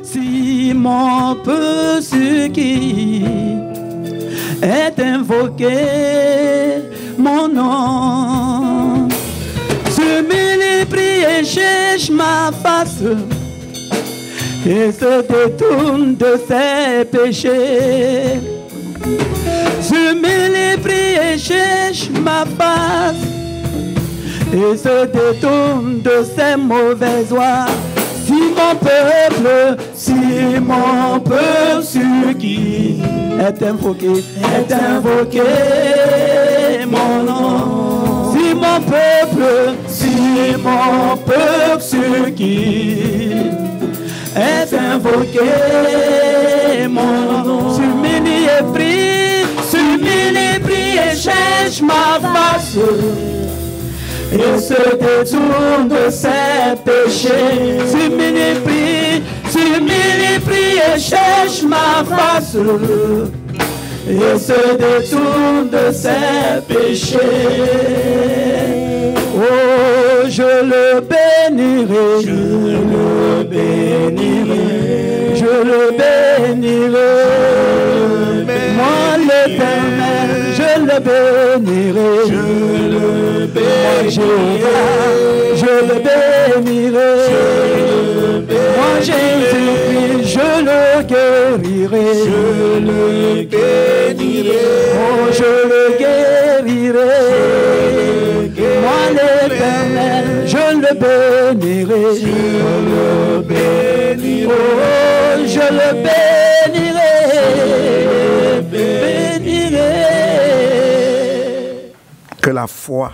Simon peut ce qui est invoqué mon nom. Je me prie et cherche ma face et se détourne de ses péchés. Je me prie et cherche ma face et se détourne de ses mauvaises voies. Si mon peuple, ce qui est invoqué mon nom. Si mon peuple, ce qui est invoqué mon nom. S'humilie et prie et cherche ma face et se détourne de ses péchés. S'humilie, prie et cherche ma face et se détourne de ses péchés. Oh, je le bénirai, je le bénirai, je le bénirai. Moi l'Éternel, je le bénirai, je le bénirai, je le bénirai. Moi Jésus-Christ, je le guérirai, je le guérirai. Oh, je le guérirai. Moi l'Éternel, je le bénirai, je le bénirai. Oh, je le bénirai, bénirai. Que la foi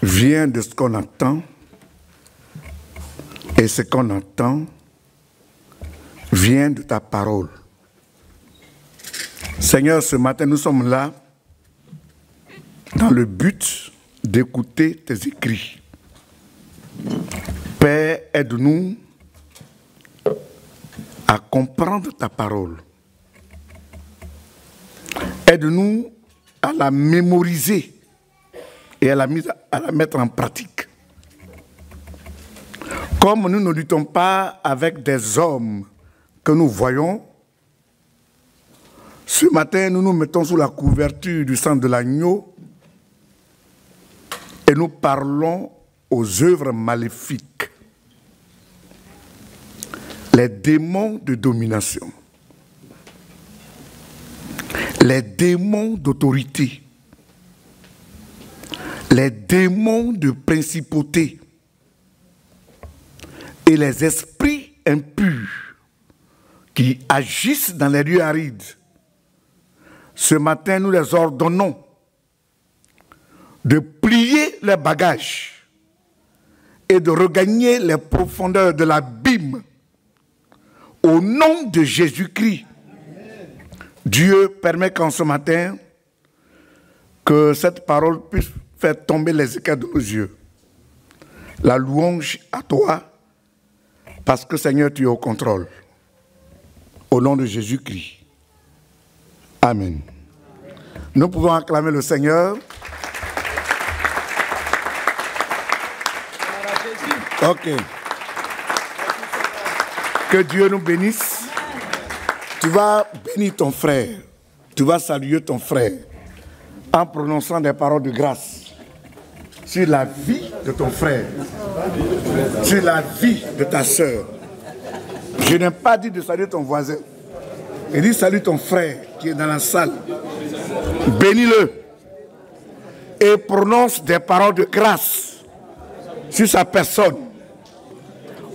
vient de ce qu'on entend et ce qu'on entend vient de ta parole. Seigneur, ce matin, nous sommes là dans le but d'écouter tes écrits. Père, aide-nous à comprendre ta parole. Aide-nous à la mémoriser et à la mettre en pratique. Comme nous ne luttons pas avec des hommes que nous voyons, ce matin, nous nous mettons sous la couverture du sang de l'agneau et nous parlons aux œuvres maléfiques, les démons de domination, les démons d'autorité, les démons de principauté et les esprits impurs qui agissent dans les lieux arides. Ce matin, nous les ordonnons de plier leurs bagages et de regagner les profondeurs de l'abîme au nom de Jésus-Christ. Dieu permet qu'en ce matin, que cette parole puisse faire tomber les écailles de nos yeux. La louange à toi, parce que Seigneur, tu es au contrôle. Au nom de Jésus-Christ. Amen. Nous pouvons acclamer le Seigneur. Ok. Que Dieu nous bénisse. Tu vas bénir ton frère. Tu vas saluer ton frère en prononçant des paroles de grâce sur la vie de ton frère, sur la vie de ta sœur. Je n'ai pas dit de saluer ton voisin. Il dit salue ton frère qui est dans la salle. Bénis-le et prononce des paroles de grâce sur sa personne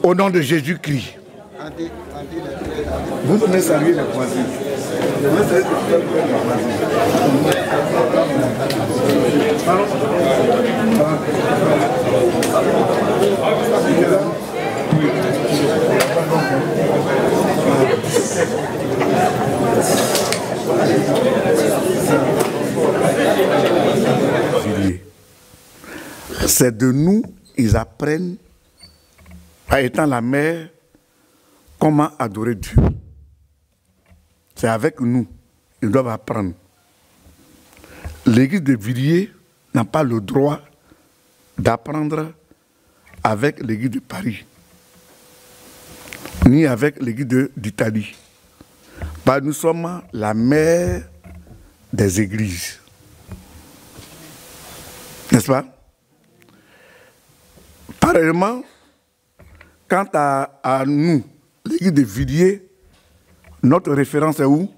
au nom de Jésus-Christ. Vous venez saluer les voisins. C'est de nous, ils apprennent, à étant la mère, comment adorer Dieu. C'est avec nous, ils doivent apprendre. L'église de Villiers n'a pas le droit d'apprendre avec l'église de Paris. ni avec l'Église d'Italie. Nous sommes la mère des églises. N'est-ce pas? Parallèlement, quant à nous, l'église de Villiers, notre référence est où?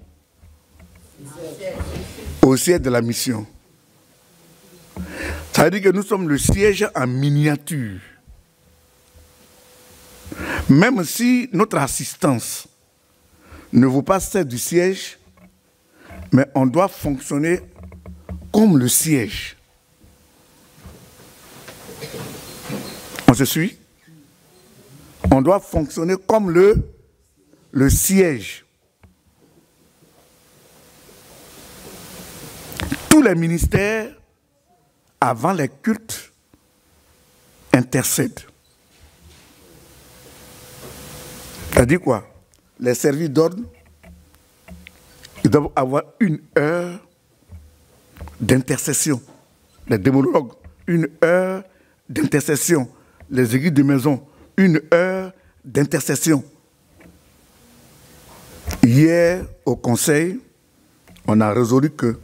Au siège de la mission. Ça veut dire que nous sommes le siège en miniature. Même si notre assistance ne vaut pas celle du siège, mais on doit fonctionner comme le siège. On se suit? On doit fonctionner comme le siège. Tous les ministères, avant les cultes, intercèdent. Ça dit quoi? Les services d'ordre, ils doivent avoir 1 heure d'intercession. Les démonologues, 1 heure d'intercession. Les églises de maison, 1 heure d'intercession. Hier, au conseil, on a résolu que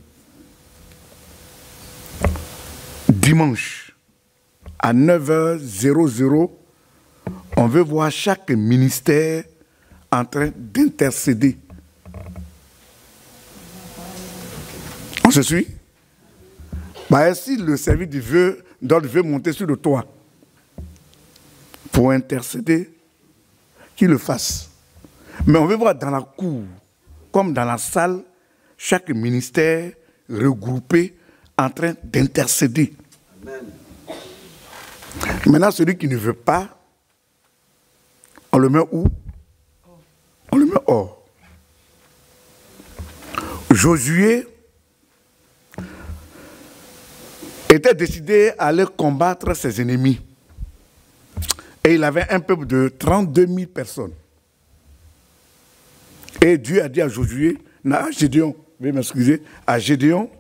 dimanche, à 9h00, on veut voir chaque ministère en train d'intercéder. On se suit? Si le service d'ordre veut monter sur le toit pour intercéder, qu'il le fasse. Mais on veut voir dans la cour, comme dans la salle, chaque ministère regroupé en train d'intercéder. Maintenant, celui qui ne veut pas, on le met où? On le met hors. Josué était décidé à aller combattre ses ennemis. Et il avait un peuple de 32 000 personnes. Et Dieu a dit à Josué, à Gédéon, veuillez m'excuser, à Gédéon,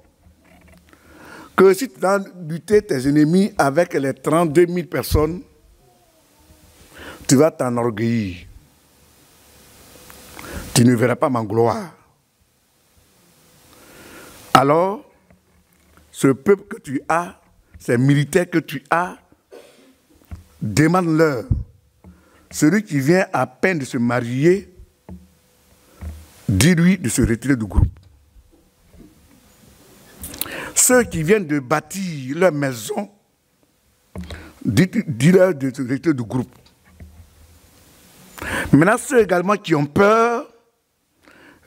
que si tu dois lutter tes ennemis avec les 32 000 personnes, tu vas t'enorgueillir. Tu ne verras pas ma gloire. Alors, ce peuple que tu as, ces militaires que tu as, demande-leur. Celui qui vient à peine de se marier, dis-lui de se retirer du groupe. Ceux qui viennent de bâtir leur maison, dis-leur de se retirer du groupe. Maintenant, ceux également qui ont peur,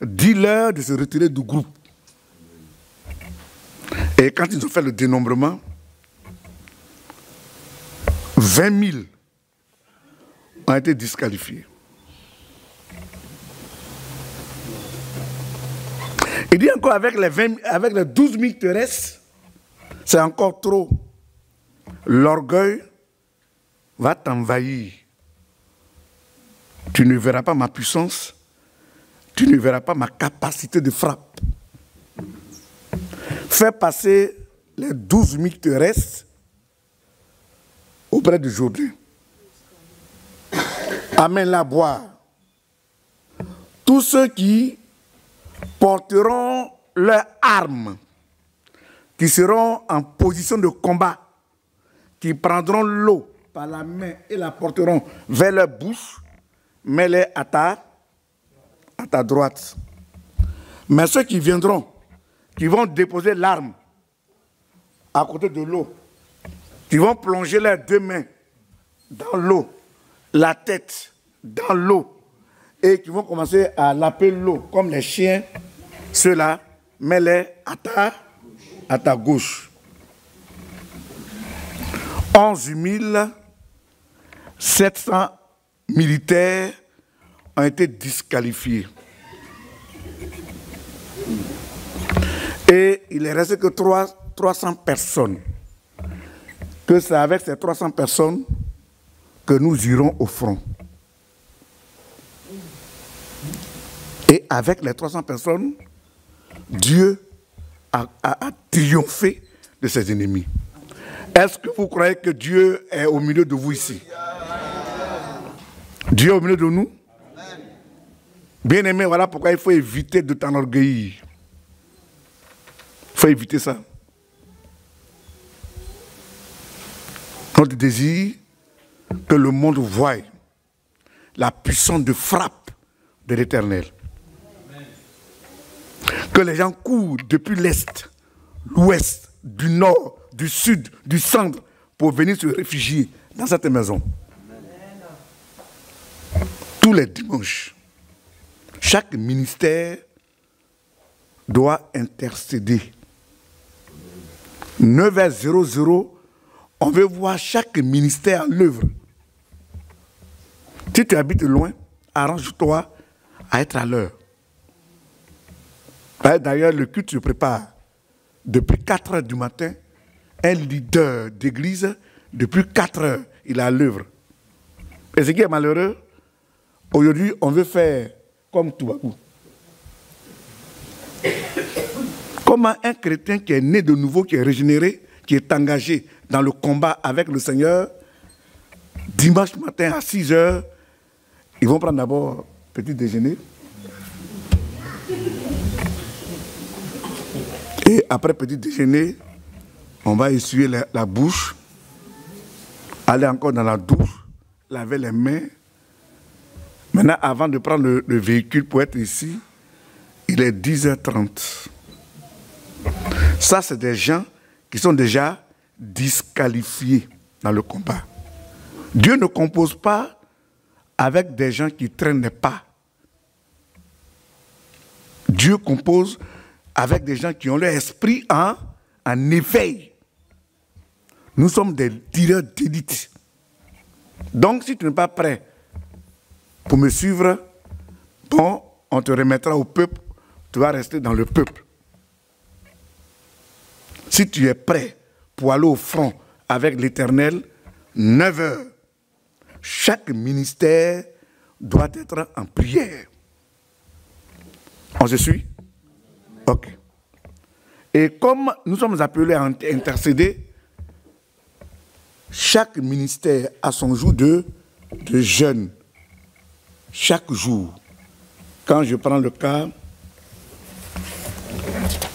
dis-leur de se retirer du groupe. Et quand ils ont fait le dénombrement, 20 000 ont été disqualifiés. Il dit encore avec les 12 000 te restent, c'est encore trop. L'orgueil va t'envahir. Tu ne verras pas ma puissance, tu ne verras pas ma capacité de frappe. Fais passer les 12 000 te restent auprès de Jourdain. Amène-la à boire. Tous ceux qui porteront leurs armes, qui seront en position de combat, qui prendront l'eau par la main et la porteront vers leur bouche, mets-les à ta droite. Mais ceux qui viendront, qui vont déposer l'arme à côté de l'eau, qui vont plonger leurs 2 mains dans l'eau, la tête dans l'eau, et qui vont commencer à laper l'eau comme les chiens, ceux-là, mets-les à ta gauche. 11 700 militaires ont été disqualifiés. Et il ne reste que 300 personnes. Que c'est avec ces 300 personnes que nous irons au front. Et avec les 300 personnes, Dieu a triomphé de ses ennemis. Est-ce que vous croyez que Dieu est au milieu de vous ici? Dieu est au milieu de nous? Bien-aimé, voilà pourquoi il faut éviter de t'enorgueillir. Il faut éviter ça. Notre désir que le monde voie la puissance de frappe de l'Éternel. Que les gens courent depuis l'Est, l'Ouest, du Nord, du Sud, du Centre pour venir se réfugier dans cette maison. Tous les dimanches, chaque ministère doit intercéder. 9h00, on veut voir chaque ministère à l'œuvre. Si tu habites loin, arrange-toi à être à l'heure. D'ailleurs, le culte se prépare. Depuis 4h du matin, un leader d'église, depuis 4h, il est à l'œuvre. Et ce qui est malheureux, aujourd'hui, on veut faire comme Toubacou. Comment un chrétien qui est né de nouveau, qui est régénéré, qui est engagé dans le combat avec le Seigneur, dimanche matin à 6h, ils vont prendre d'abord petit déjeuner. Et après petit déjeuner, on va essuyer la bouche, aller encore dans la douche, laver les mains. Maintenant, avant de prendre le véhicule pour être ici, il est 10h30. Ça, c'est des gens qui sont déjà disqualifiés dans le combat. Dieu ne compose pas avec des gens qui traînent pas. Dieu compose avec des gens qui ont leur esprit en éveil. Nous sommes des tireurs d'élite. Donc, si tu n'es pas prêt pour me suivre, bon, on te remettra au peuple, tu vas rester dans le peuple. Si tu es prêt pour aller au front avec l'Éternel, 9h, chaque ministère doit être en prière. On se suit? Ok. Et comme nous sommes appelés à intercéder, chaque ministère a son jour de jeûne. Chaque jour. Quand je prends le cas,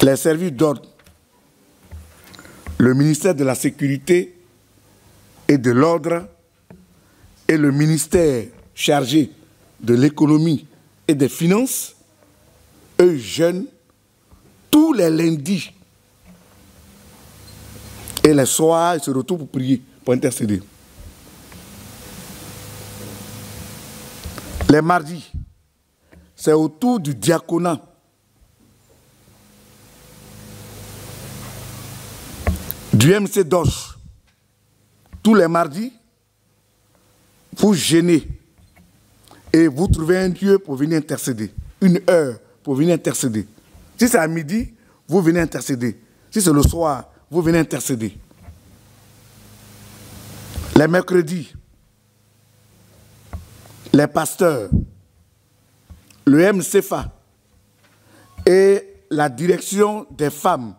les services d'ordre, le ministère de la Sécurité et de l'Ordre et le ministère chargé de l'économie et des finances, eux jeûnent tous les lundis. Et les soirs, ils se retrouvent pour prier, pour intercéder. Les mardis, c'est autour du diaconat. Du MC Doche. Tous les mardis, vous jeûnez et vous trouvez un lieu pour venir intercéder. Une heure pour venir intercéder. Si c'est à midi, vous venez intercéder. Si c'est le soir, vous venez intercéder. Les mercredis, les pasteurs, le MCFA et la direction des femmes,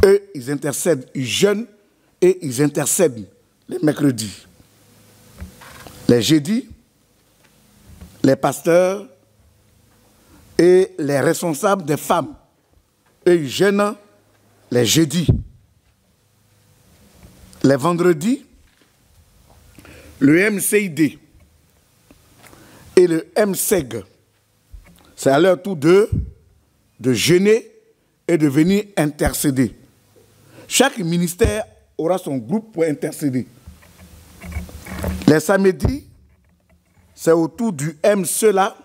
eux, ils intercèdent, ils jeûnent et ils intercèdent les mercredis. Les jeudis, les pasteurs et les responsables des femmes, eux, ils jeûnent les jeudis. Les vendredis, le MCID et le MSEG, c'est à leur tour de jeûner et de venir intercéder. Chaque ministère aura son groupe pour intercéder. Les samedis, c'est autour du MCELA,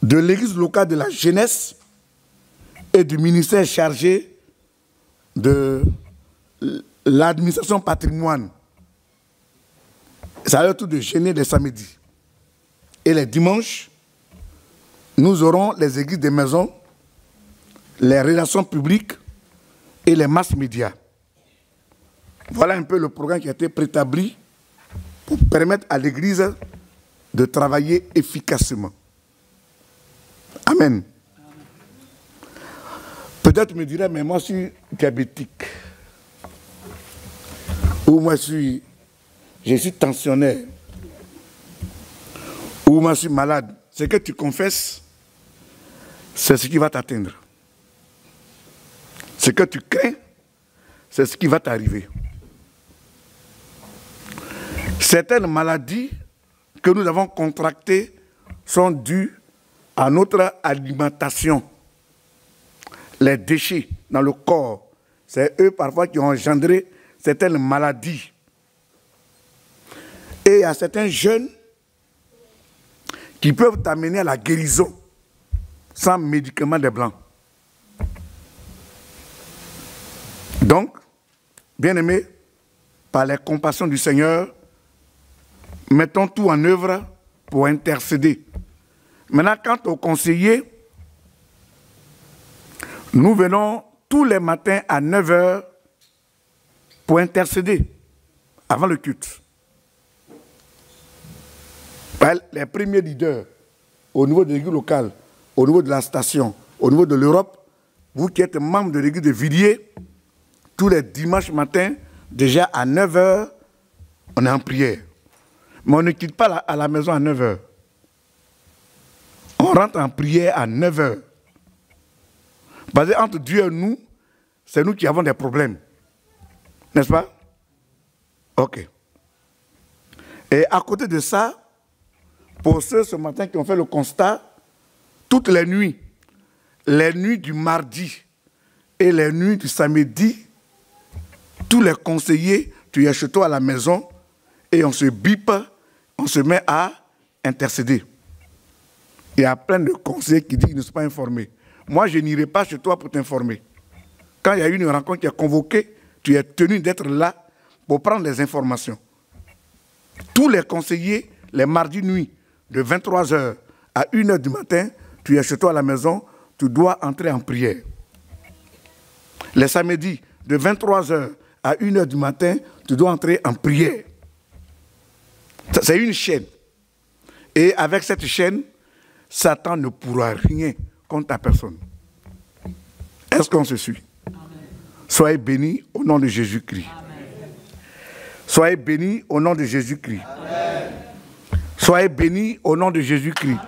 de l'église locale de la jeunesse et du ministère chargé de l'administration patrimoine. C'est à leur tour de jeûner les samedis. Et les dimanches, nous aurons les églises des maisons, les relations publiques et les masses médias. Voilà un peu le programme qui a été préétabli pour permettre à l'Église de travailler efficacement. Amen. Peut-être me dirais, mais moi je suis diabétique. Ou moi je suis tensionnaire. ou moi je suis malade, ce que tu confesses, c'est ce qui va t'atteindre. Ce que tu crains, c'est ce qui va t'arriver. Certaines maladies que nous avons contractées sont dues à notre alimentation. Les déchets dans le corps, c'est eux parfois qui ont engendré certaines maladies. Et il y a certains jeunes qui peuvent t'amener à la guérison sans médicaments des blancs. Donc, bien-aimés, par les compassions du Seigneur, mettons tout en œuvre pour intercéder. Maintenant, quant aux conseillers, nous venons tous les matins à 9 h pour intercéder avant le culte. Les premiers leaders au niveau de l'église locale, au niveau de la station, au niveau de l'Europe, vous qui êtes membre de l'église de Villiers, tous les dimanches matins, déjà à 9 h, on est en prière. Mais on ne quitte pas à la maison à 9 h. On rentre en prière à 9 h. Parce que entre Dieu et nous, c'est nous qui avons des problèmes. N'est-ce pas? Ok. Et à côté de ça, pour ceux ce matin qui ont fait le constat, toutes les nuits du mardi et les nuits du samedi, tous les conseillers, tu es chez toi à la maison et on se bipe, on se met à intercéder. Il y a plein de conseillers qui disent qu'ils ne sont pas informés. Moi, je n'irai pas chez toi pour t'informer. Quand il y a une rencontre qui est convoquée, tu es tenu d'être là pour prendre les informations. Tous les conseillers, les mardis nuits, de 23 h à 1 h du matin, tu es chez toi à la maison, tu dois entrer en prière. Les samedis, de 23 h à 1 h du matin, tu dois entrer en prière. C'est une chaîne. Et avec cette chaîne, Satan ne pourra rien contre ta personne. Est-ce qu'on se suit? Amen. Soyez bénis au nom de Jésus-Christ. Soyez bénis au nom de Jésus-Christ. Soyez bénis au nom de Jésus-Christ.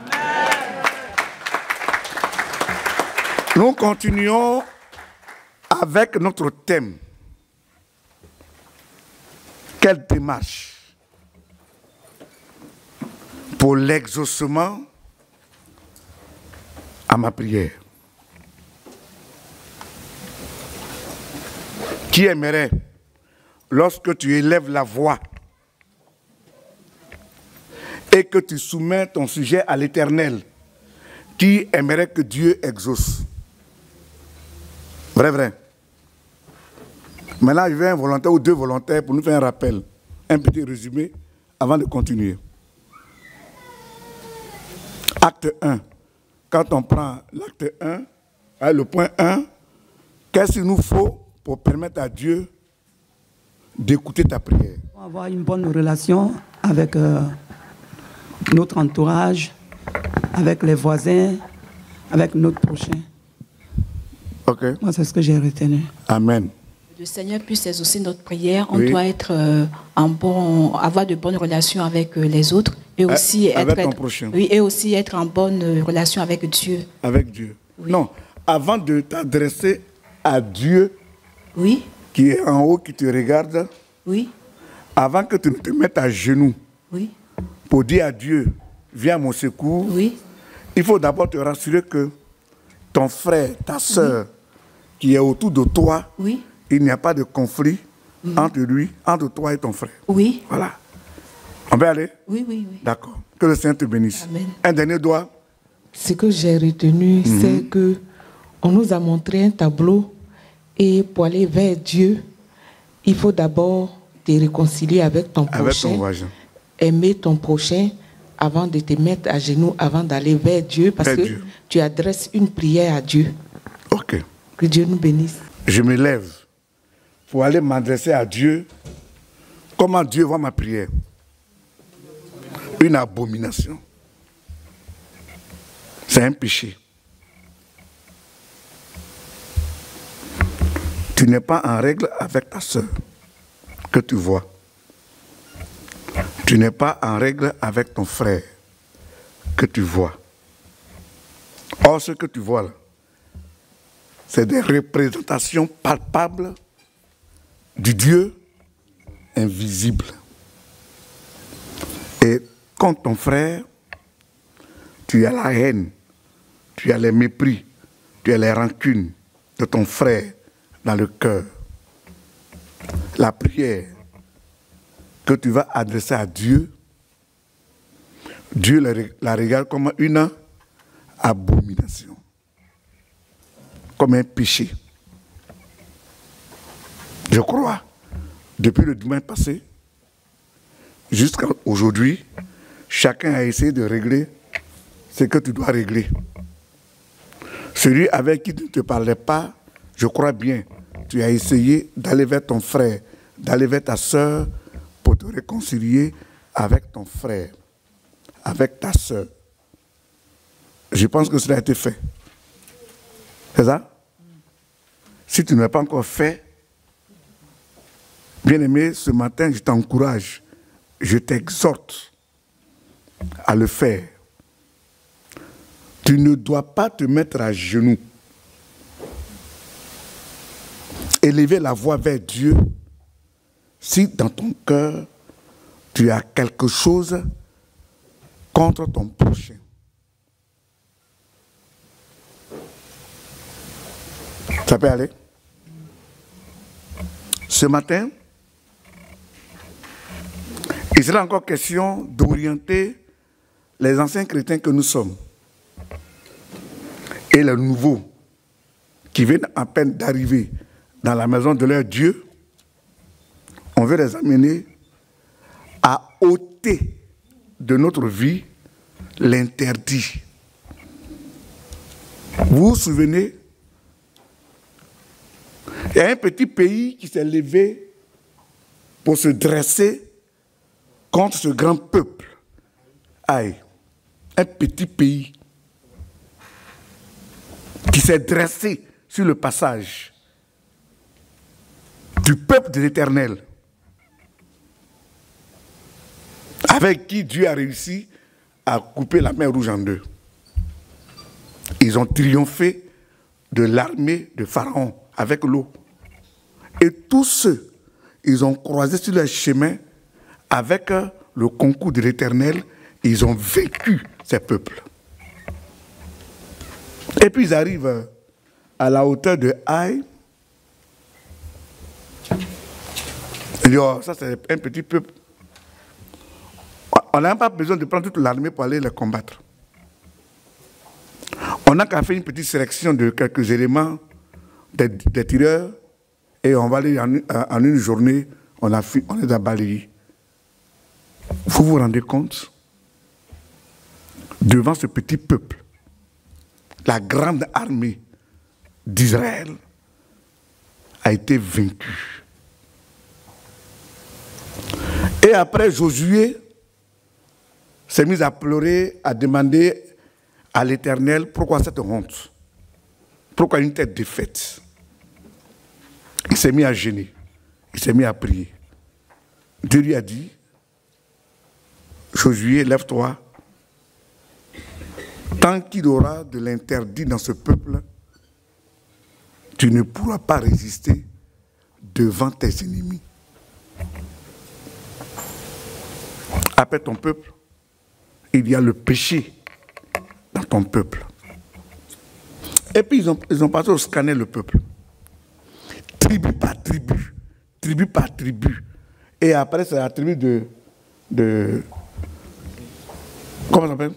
Nous continuons avec notre thème. Quelle démarche pour l'exaucement à ma prière? Qui aimerait, lorsque tu élèves la voix et que tu soumets ton sujet à l'Éternel, qui aimerait que Dieu exauce? Vrai, vrai. Maintenant, je veux un volontaire ou deux volontaires pour nous faire un rappel, un petit résumé avant de continuer. Acte 1. Quand on prend l'acte 1, le point 1, qu'est-ce qu'il nous faut pour permettre à Dieu d'écouter ta prière? Pour avoir une bonne relation avec notre entourage, avec les voisins, avec notre prochain. Ok. Moi, c'est ce que j'ai retenu. Amen. Le Seigneur puisse exaucer notre prière. On doit être avoir de bonnes relations avec les autres et aussi être en bonne relation avec Dieu. Avec Dieu. Oui. Non, avant de t'adresser à Dieu, oui, qui est en haut, qui te regarde, oui, avant que tu ne te mettes à genoux, oui, pour dire à Dieu, viens à mon secours, oui, il faut d'abord te rassurer que ton frère, ta soeur, qui est autour de toi, oui, il n'y a pas de conflit entre toi et ton frère. Oui. Voilà. On peut aller? Oui, oui, oui. D'accord. Que le Seigneur te bénisse. Amen. Un dernier doigt. Ce que j'ai retenu, c'est que on nous a montré un tableau et pour aller vers Dieu, il faut d'abord te réconcilier avec ton prochain, aimer ton prochain avant de te mettre à genoux, avant d'aller vers Dieu, parce que tu adresses une prière à Dieu. Ok. Que Dieu nous bénisse. Je me lève pour aller m'adresser à Dieu. Comment Dieu voit ma prière? Une abomination. C'est un péché. Tu n'es pas en règle avec ta soeur que tu vois. Tu n'es pas en règle avec ton frère que tu vois. Or, ce que tu vois là, c'est des représentations palpables du Dieu invisible. Et contre ton frère, tu as la haine, tu as les mépris, tu as les rancunes de ton frère dans le cœur. La prière que tu vas adresser à Dieu, Dieu la regarde comme une abomination, comme un péché. Je crois, depuis le dimanche passé, jusqu'à aujourd'hui, chacun a essayé de régler ce que tu dois régler. Celui avec qui tu ne te parlais pas, je crois bien, tu as essayé d'aller vers ton frère, d'aller vers ta soeur pour te réconcilier avec ton frère, avec ta soeur. Je pense que cela a été fait. C'est ça? Si tu ne l'as pas encore fait, bien-aimé, ce matin, je t'encourage, je t'exhorte à le faire. Tu ne dois pas te mettre à genoux, élever la voix vers Dieu, si dans ton cœur, tu as quelque chose contre ton prochain. Ça peut aller? Ce matin, il sera encore question d'orienter les anciens chrétiens que nous sommes et les nouveaux qui viennent à peine d'arriver dans la maison de leur Dieu. On veut les amener à ôter de notre vie l'interdit. Vous vous souvenez, il y a un petit pays qui s'est levé pour se dresser contre ce grand peuple. Aïe, un petit pays qui s'est dressé sur le passage du peuple de l'Éternel, avec qui Dieu a réussi à couper la mer Rouge en deux. Ils ont triomphé de l'armée de Pharaon avec l'eau. Et tous ceux, ils ont croisé sur leur chemin avec le concours de l'Éternel, ils ont vaincu ces peuples. Et puis ils arrivent à la hauteur de Haï. Ils disent, oh, ça c'est un petit peuple. On n'a pas besoin de prendre toute l'armée pour aller les combattre. On n'a qu'à faire une petite sélection de quelques éléments des tireurs et on va aller en une journée, on les a balayés. Vous vous rendez compte? Devant ce petit peuple, la grande armée d'Israël a été vaincue. Et après, Josué s'est mis à pleurer, à demander à l'Éternel pourquoi cette honte, pourquoi une telle défaite. Il s'est mis à gêner, il s'est mis à prier. Dieu lui a dit, Josué, lève-toi. Tant qu'il y aura de l'interdit dans ce peuple, tu ne pourras pas résister devant tes ennemis. Après ton peuple, il y a le péché dans ton peuple. Et puis ils ont passé au scanner le peuple. Tribu par tribu, tribu par tribu. Et après, c'est la tribu de comment ça s'appelle?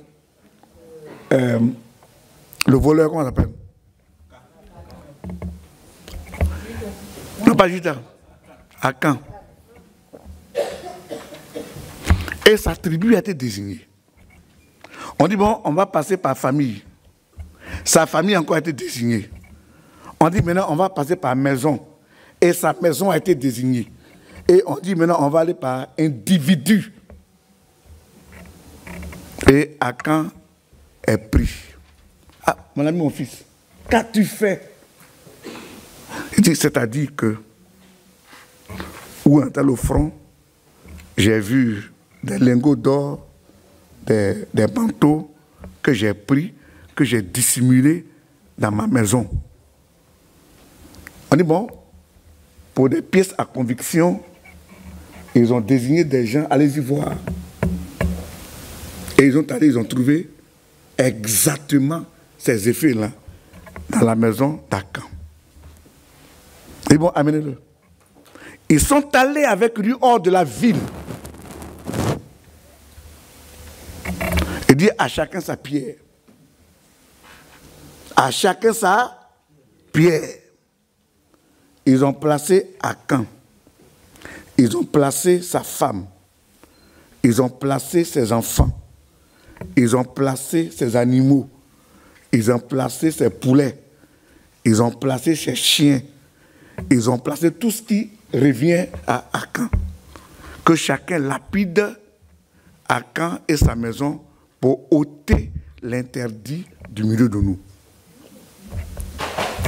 Le voleur, comment ça s'appelle? Non, pas Judas. Akan. Et sa tribu a été désignée. On dit, bon, on va passer par famille. Sa famille a encore été désignée. On dit, maintenant, on va passer par maison. Et sa maison a été désignée. Et on dit, maintenant, on va aller par individu. Et Akan est pris. Ah, mon ami, mon fils, qu'as-tu fait? Il dit, c'est-à-dire que, où un tel au front, j'ai vu des lingots d'or, des manteaux, que j'ai pris, que j'ai dissimulé dans ma maison. On dit, bon, pour des pièces à conviction, ils ont désigné des gens, allez-y voir. Et ils ont trouvé exactement ces effets-là dans la maison d'Akan. Ils vont amener-le. Ils sont allés avec lui hors de la ville. Il dit à chacun sa pierre. À chacun sa pierre. Ils ont placé Akan. Ils ont placé sa femme. Ils ont placé ses enfants. Ils ont placé ses animaux. Ils ont placé ses poulets. Ils ont placé ses chiens. Ils ont placé tout ce qui revient à Akan. Que chacun lapide Akan et sa maison pour ôter l'interdit du milieu de nous.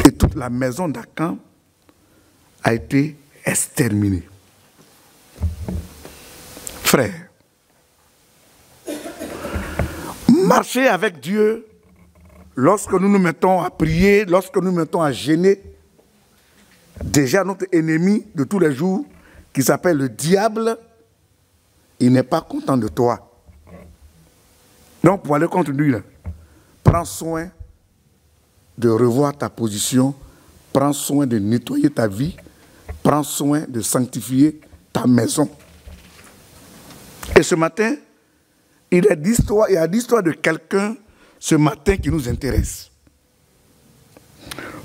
Et toute la maison d'Akan a été exterminée. Frères, marcher avec Dieu, lorsque nous nous mettons à prier, lorsque nous nous mettons à jeûner, déjà notre ennemi de tous les jours, qui s'appelle le diable, il n'est pas content de toi. Donc pour aller contre lui, là, prends soin de revoir ta position, prends soin de nettoyer ta vie, prends soin de sanctifier ta maison. Et ce matin, il y a l'histoire de quelqu'un ce matin qui nous intéresse.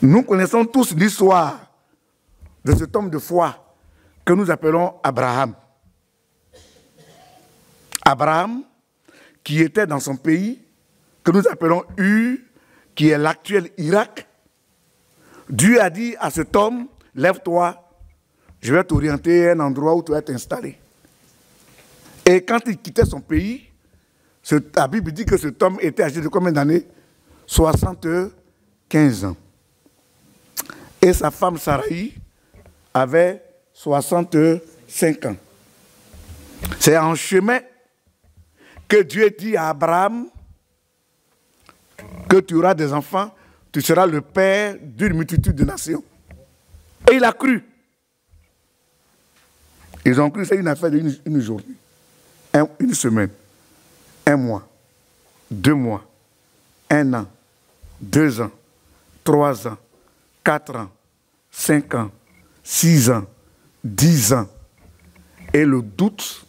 Nous connaissons tous l'histoire de cet homme de foi que nous appelons Abraham. Abraham, qui était dans son pays, que nous appelons Ur, qui est l'actuel Irak. Dieu a dit à cet homme, lève-toi, je vais t'orienter à un endroit où tu vas t'installer. Et quand il quittait son pays, la Bible dit que cet homme était âgé de combien d'années? 75 ans. Et sa femme Sarai avait 65 ans. C'est en chemin que Dieu dit à Abraham que tu auras des enfants, tu seras le père d'une multitude de nations. Et il a cru. Ils ont cru, c'est une affaire d'une journée, une semaine, un mois, 2 mois, 1 an, 2 ans, 3 ans, 4 ans, 5 ans, 6 ans, 10 ans. Et le doute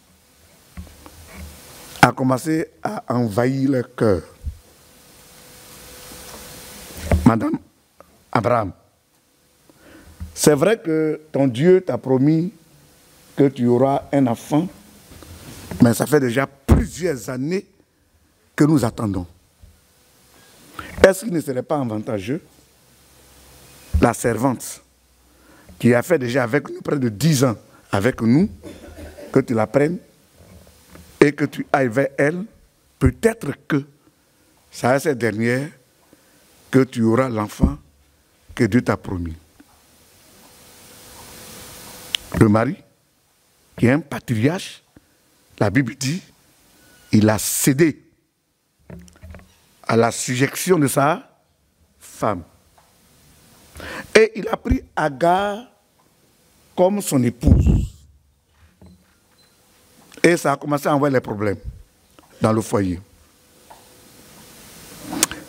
a commencé à envahir leur cœur. Madame Abraham, c'est vrai que ton Dieu t'a promis que tu auras un enfant, mais ça fait déjà plusieurs années que nous attendons. Est-ce qu'il ne serait pas avantageux, la servante, qui a fait déjà avec nous près de 10 ans avec nous, que tu la prennes et que tu ailles vers elle, peut-être que c'est à cette dernière que tu auras l'enfant que Dieu t'a promis. Le mari, qui est un patriarche, la Bible dit, il a cédé à la subjection de sa femme. Et il a pris Agar comme son épouse. Et ça a commencé à envoyer les problèmes dans le foyer.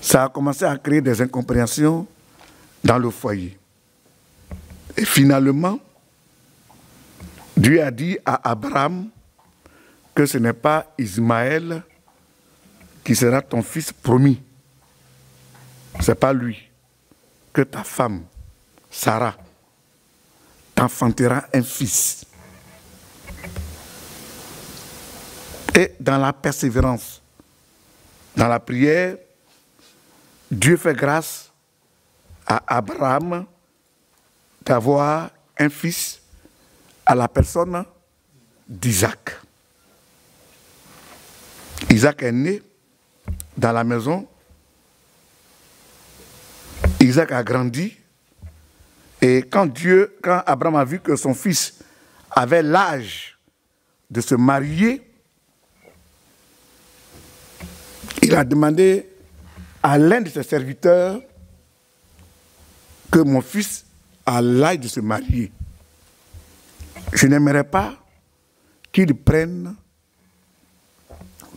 Ça a commencé à créer des incompréhensions dans le foyer. Et finalement, Dieu a dit à Abraham que ce n'est pas Ismaël qui sera ton fils promis. Ce n'est pas lui. Que ta femme, Sarah, t'enfantera un fils. Et dans la persévérance, dans la prière, Dieu fait grâce à Abraham d'avoir un fils à la personne d'Isaac. Isaac est né dans la maison. Isaac a grandi. Et quand Abraham a vu que son fils avait l'âge de se marier, il a demandé à l'un de ses serviteurs que mon fils a l'âge de se marier. Je n'aimerais pas qu'il prenne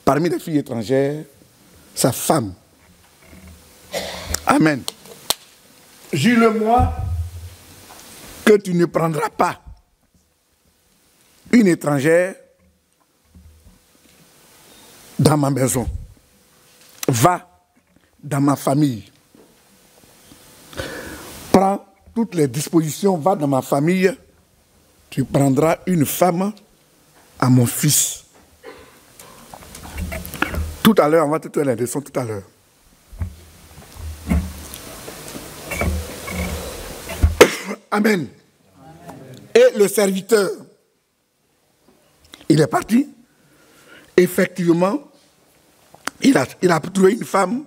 parmi les filles étrangères sa femme. Amen. Jure-le-moi que tu ne prendras pas une étrangère dans ma maison. Va dans ma famille. Prends toutes les dispositions, va dans ma famille. Tu prendras une femme à mon fils. Tout à l'heure, on va te donner la leçon tout à l'heure. Amen. Et le serviteur, il est parti. Effectivement, il a trouvé une femme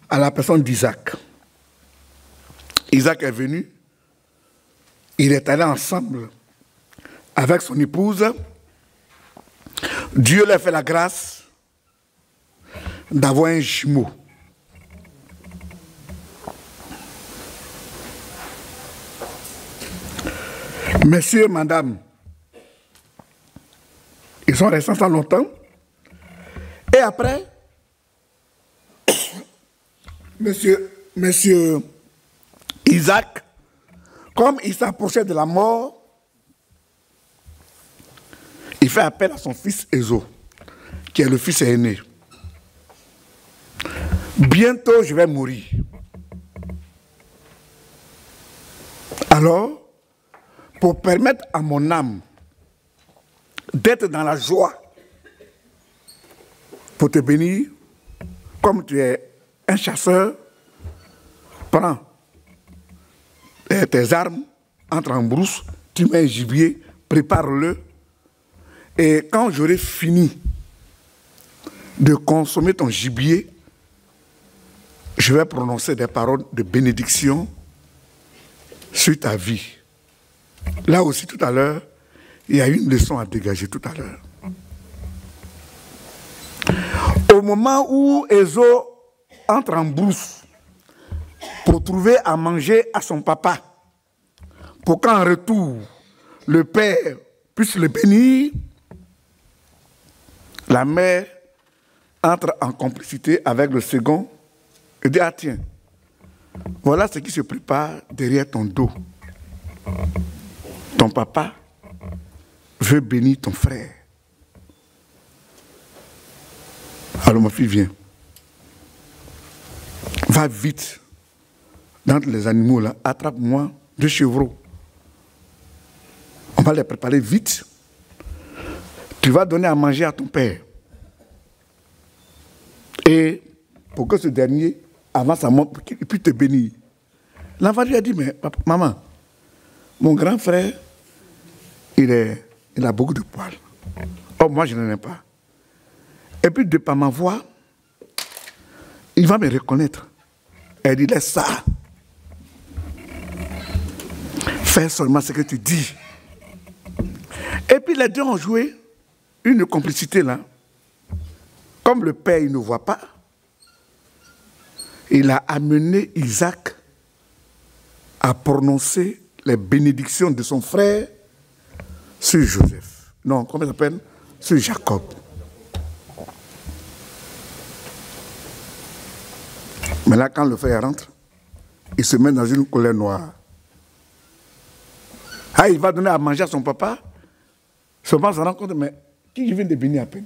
à la personne d'Isaac. Isaac est venu. Il est allé ensemble avec son épouse. Dieu leur fait la grâce d'avoir un jumeau. Messieurs, madame, ils sont restés ensemble longtemps. Et après, monsieur Isaac, comme il s'approchait de la mort, il fait appel à son fils Ésaü, qui est le fils aîné. Bientôt, je vais mourir. Alors, pour permettre à mon âme d'être dans la joie, pour te bénir, comme tu es un chasseur, prends tes armes, entre en brousse, tu mets un gibier, prépare-le, et quand j'aurai fini de consommer ton gibier, je vais prononcer des paroles de bénédiction sur ta vie. Là aussi, tout à l'heure, il y a une leçon à dégager tout à l'heure. Au moment où Ésaü entre en brousse pour trouver à manger à son papa, pour qu'en retour, le père puisse le bénir, la mère entre en complicité avec le second et dit, ah tiens, voilà ce qui se prépare derrière ton dos. Ton papa veut bénir ton frère. Alors ma fille vient. Va vite dans les animaux là, attrape-moi 2 chevreaux. On va les préparer vite. Tu vas donner à manger à ton père. Et pour que ce dernier avance à moi, pour qu'il puisse te bénir. L'enfant lui a dit, mais papa, maman, mon grand frère, il a beaucoup de poils. Oh, moi, je n'en ai pas. Et puis, de par ma voix, il va me reconnaître. Elle dit, laisse ça. Fais seulement ce que tu dis. Et puis, les deux ont joué une complicité là. Comme le père, il ne voit pas, il a amené Isaac à prononcer les bénédictions de son frère sur Joseph. Non, comment il s'appelle? Sur Jacob. Mais là, quand le frère rentre, il se met dans une colère noire. Ah, il va donner à manger à son papa. Son papa se rend compte, mais qui vient de bénir à peine?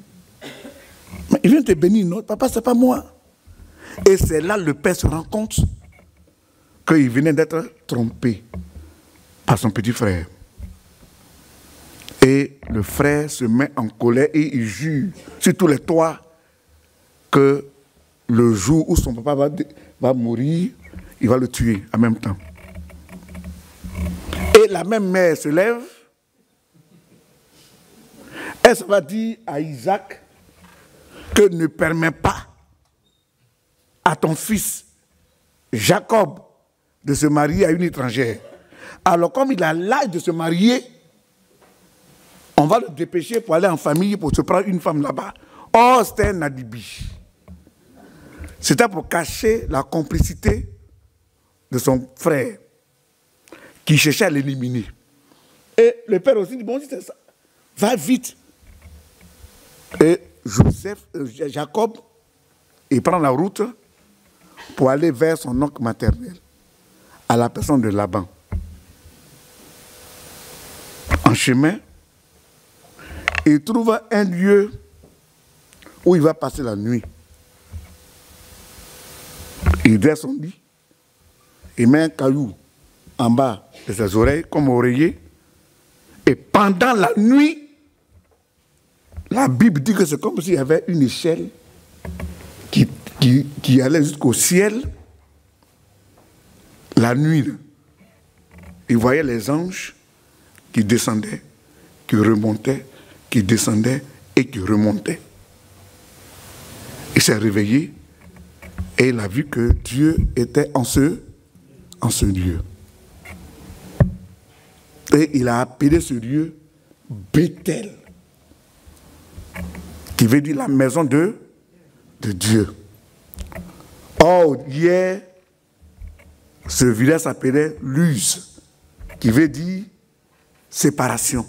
Mais il vient te bénir, non? Papa, c'est pas moi. Et c'est là le père se rend compte qu'il venait d'être trompé par son petit frère. Et le frère se met en colère et il jure sur tous les toits que le jour où son papa va mourir, il va le tuer en même temps. Et la même mère se lève, elle va dire à Isaac que ne permet pas à ton fils Jacob de se marier à une étrangère. Alors comme il a l'âge de se marier, on va le dépêcher pour aller en famille pour se prendre une femme là-bas. Oh, c'était un alibi. C'était pour cacher la complicité de son frère qui cherchait à l'éliminer. Et le père aussi dit, bon, si c'est ça, va vite. Et Jacob, il prend la route pour aller vers son oncle maternel, à la personne de Laban. En chemin, il trouve un lieu où il va passer la nuit. Il dresse son lit, il met un caillou en bas de ses oreilles comme oreiller, et pendant la nuit, la Bible dit que c'est comme s'il y avait une échelle qui allait jusqu'au ciel. La nuit, il voyait les anges qui descendaient, qui remontaient, qui descendaient et qui remontaient. Il s'est réveillé et il a vu que Dieu était en ce lieu. Et il a appelé ce lieu Bethel, qui veut dire la maison de Dieu. Or, hier, ce village s'appelait Luz, qui veut dire séparation.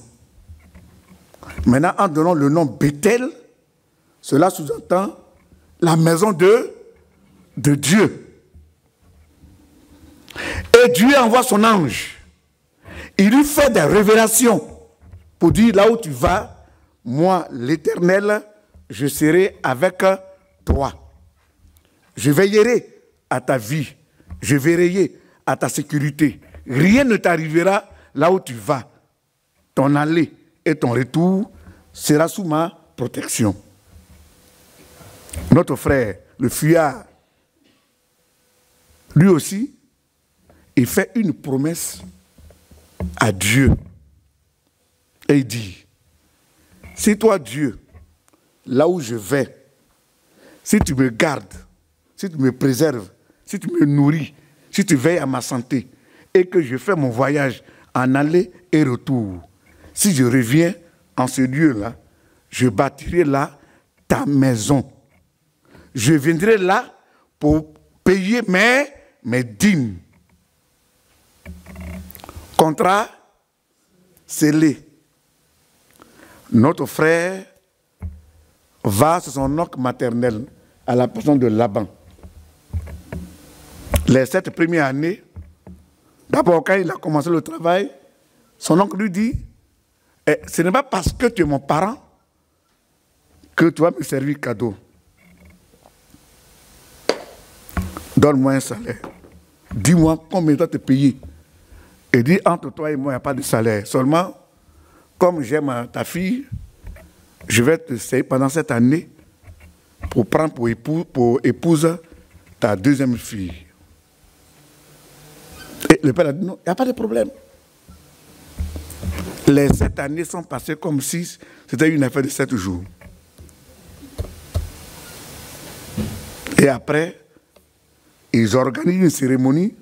Maintenant, en donnant le nom Bethel, cela sous-entend la maison de Dieu. Et Dieu envoie son ange. Il lui fait des révélations pour dire, là où tu vas, moi, l'Éternel, je serai avec toi. Je veillerai à ta vie. Je veillerai à ta sécurité. Rien ne t'arrivera là où tu vas. Ton aller et ton retour sera sous ma protection. Notre frère, le fuyard, lui aussi, il fait une promesse à Dieu. Et il dit, si toi, Dieu, là où je vais, si tu me gardes, si tu me préserves, si tu me nourris, si tu veilles à ma santé, et que je fais mon voyage en aller et retour, si je reviens en ce lieu-là, je bâtirai là ta maison. Je viendrai là pour payer mes dîmes. Contrat scellé. Notre frère va sur son oncle maternel à la personne de Laban. Les 7 premières années, d'abord quand il a commencé le travail, son oncle lui dit, ce n'est pas parce que tu es mon parent que tu vas me servir cadeau. Donne-moi un salaire. Dis-moi combien tu dois te payer. Et dis, entre toi et moi, il n'y a pas de salaire. Seulement, comme j'aime ta fille, je vais te servir pendant cette année pour prendre pour épouse ta deuxième fille. Et le père a dit, non, il n'y a pas de problème. Les 7 années sont passées comme si c'était une affaire de 7 jours. Et après, ils organisent une cérémonie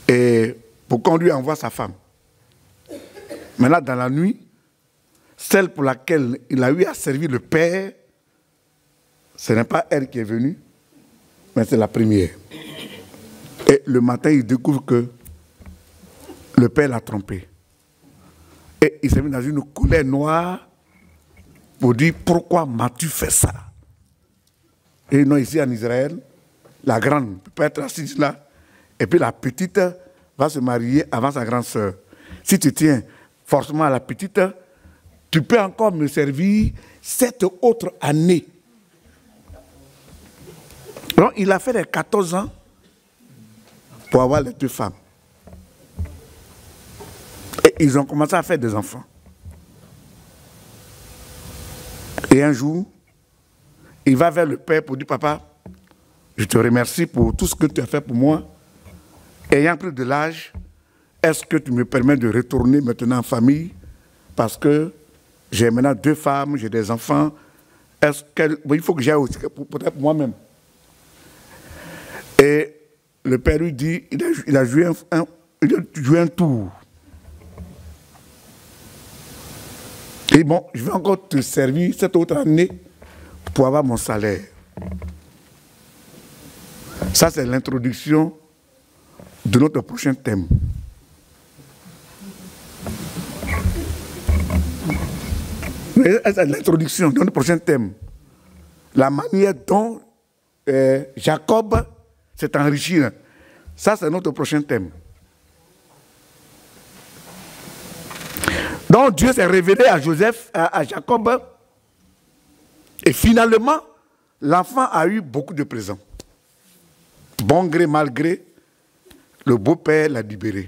et pour qu'on lui envoie sa femme. Maintenant, dans la nuit, celle pour laquelle il a eu à servir le père, ce n'est pas elle qui est venue, mais c'est la première. Et le matin, il découvre que le père l'a trompé. Et il s'est mis dans une colère noire pour dire, pourquoi m'as-tu fait ça? Et non, ici en Israël, la grande peut être assise là, et puis la petite va se marier avant sa grande sœur. Si tu tiens forcément à la petite, tu peux encore me servir 7 autres années. Donc, il a fait les 14 ans pour avoir les 2 femmes. Et ils ont commencé à faire des enfants. Et un jour, il va vers le père pour dire, papa, je te remercie pour tout ce que tu as fait pour moi. Ayant pris de l'âge, est-ce que tu me permets de retourner maintenant en famille? Parce que j'ai maintenant 2 femmes, j'ai des enfants. Est-ce que, il faut que j'aille aussi, peut-être pour moi-même. Et le père lui dit, il a joué un tour. Et bon, je vais encore te servir cette autre année pour avoir mon salaire. Ça, c'est l'introduction de notre prochain thème. C'est l'introduction de notre prochain thème. La manière dont Jacob s'est enrichi. Ça, c'est notre prochain thème. Donc, Dieu s'est révélé à Joseph, à Jacob. Et finalement, l'enfant a eu beaucoup de présents. Bon gré, mal gré, le beau-père l'a libéré.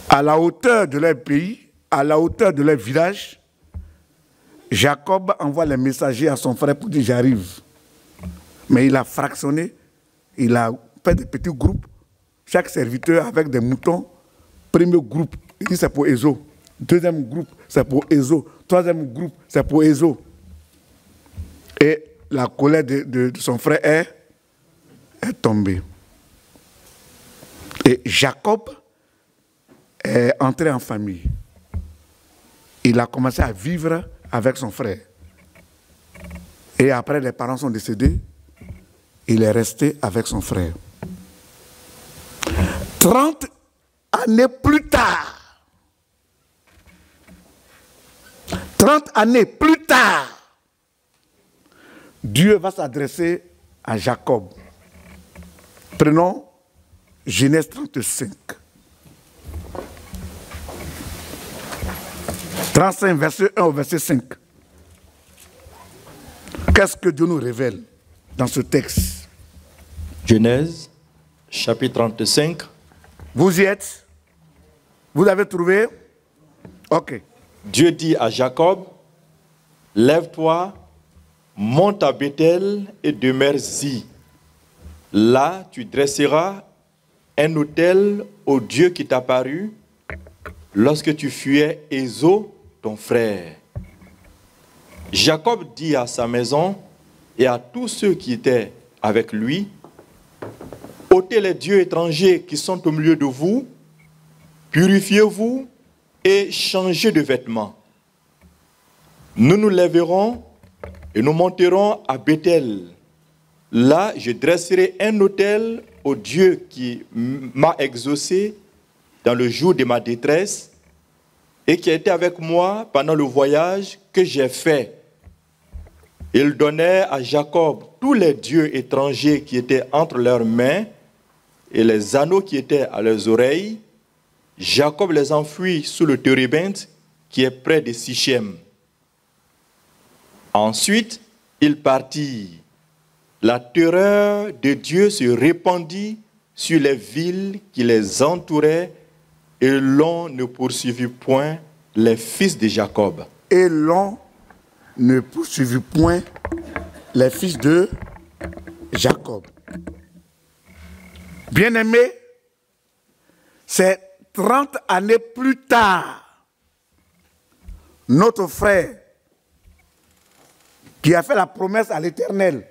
À la hauteur de leur pays, à la hauteur de leur village, Jacob envoie les messagers à son frère pour dire j'arrive. Mais il a fractionné, il a fait des petits groupes, chaque serviteur avec des moutons. Premier groupe, il dit c'est pour Ésaü. Deuxième groupe, c'est pour Ésaü. Troisième groupe, c'est pour Ésaü. Et la colère de son frère est tombée. Et Jacob est entré en famille. Il a commencé à vivre avec son frère. Et après, les parents sont décédés. Il est resté avec son frère. 30 années plus tard, 30 années plus tard, Dieu va s'adresser à Jacob. Prenons Genèse 35. 35, verset 1 au verset 5. Qu'est-ce que Dieu nous révèle dans ce texte? Genèse, chapitre 35. Vous y êtes? Vous avez trouvé? Ok. Dieu dit à Jacob, lève-toi, monte à Bethel et demeure-y. Là, tu dresseras un autel au Dieu qui t'apparut lorsque tu fuyais Ésaü, ton frère. Jacob dit à sa maison et à tous ceux qui étaient avec lui, ôtez les dieux étrangers qui sont au milieu de vous, purifiez-vous et changez de vêtements. Nous nous lèverons et nous monterons à Bethel. Là, je dresserai un autel au Dieu qui m'a exaucé dans le jour de ma détresse et qui a été avec moi pendant le voyage que j'ai fait. Il donnait à Jacob tous les dieux étrangers qui étaient entre leurs mains et les anneaux qui étaient à leurs oreilles. Jacob les enfuit sous le térébinthe qui est près de Sichem. Ensuite, il partit. La terreur de Dieu se répandit sur les villes qui les entouraient et l'on ne poursuivit point les fils de Jacob. Et l'on ne poursuivit point les fils de Jacob. Bien-aimé, c'est 30 années plus tard, notre frère qui a fait la promesse à l'Éternel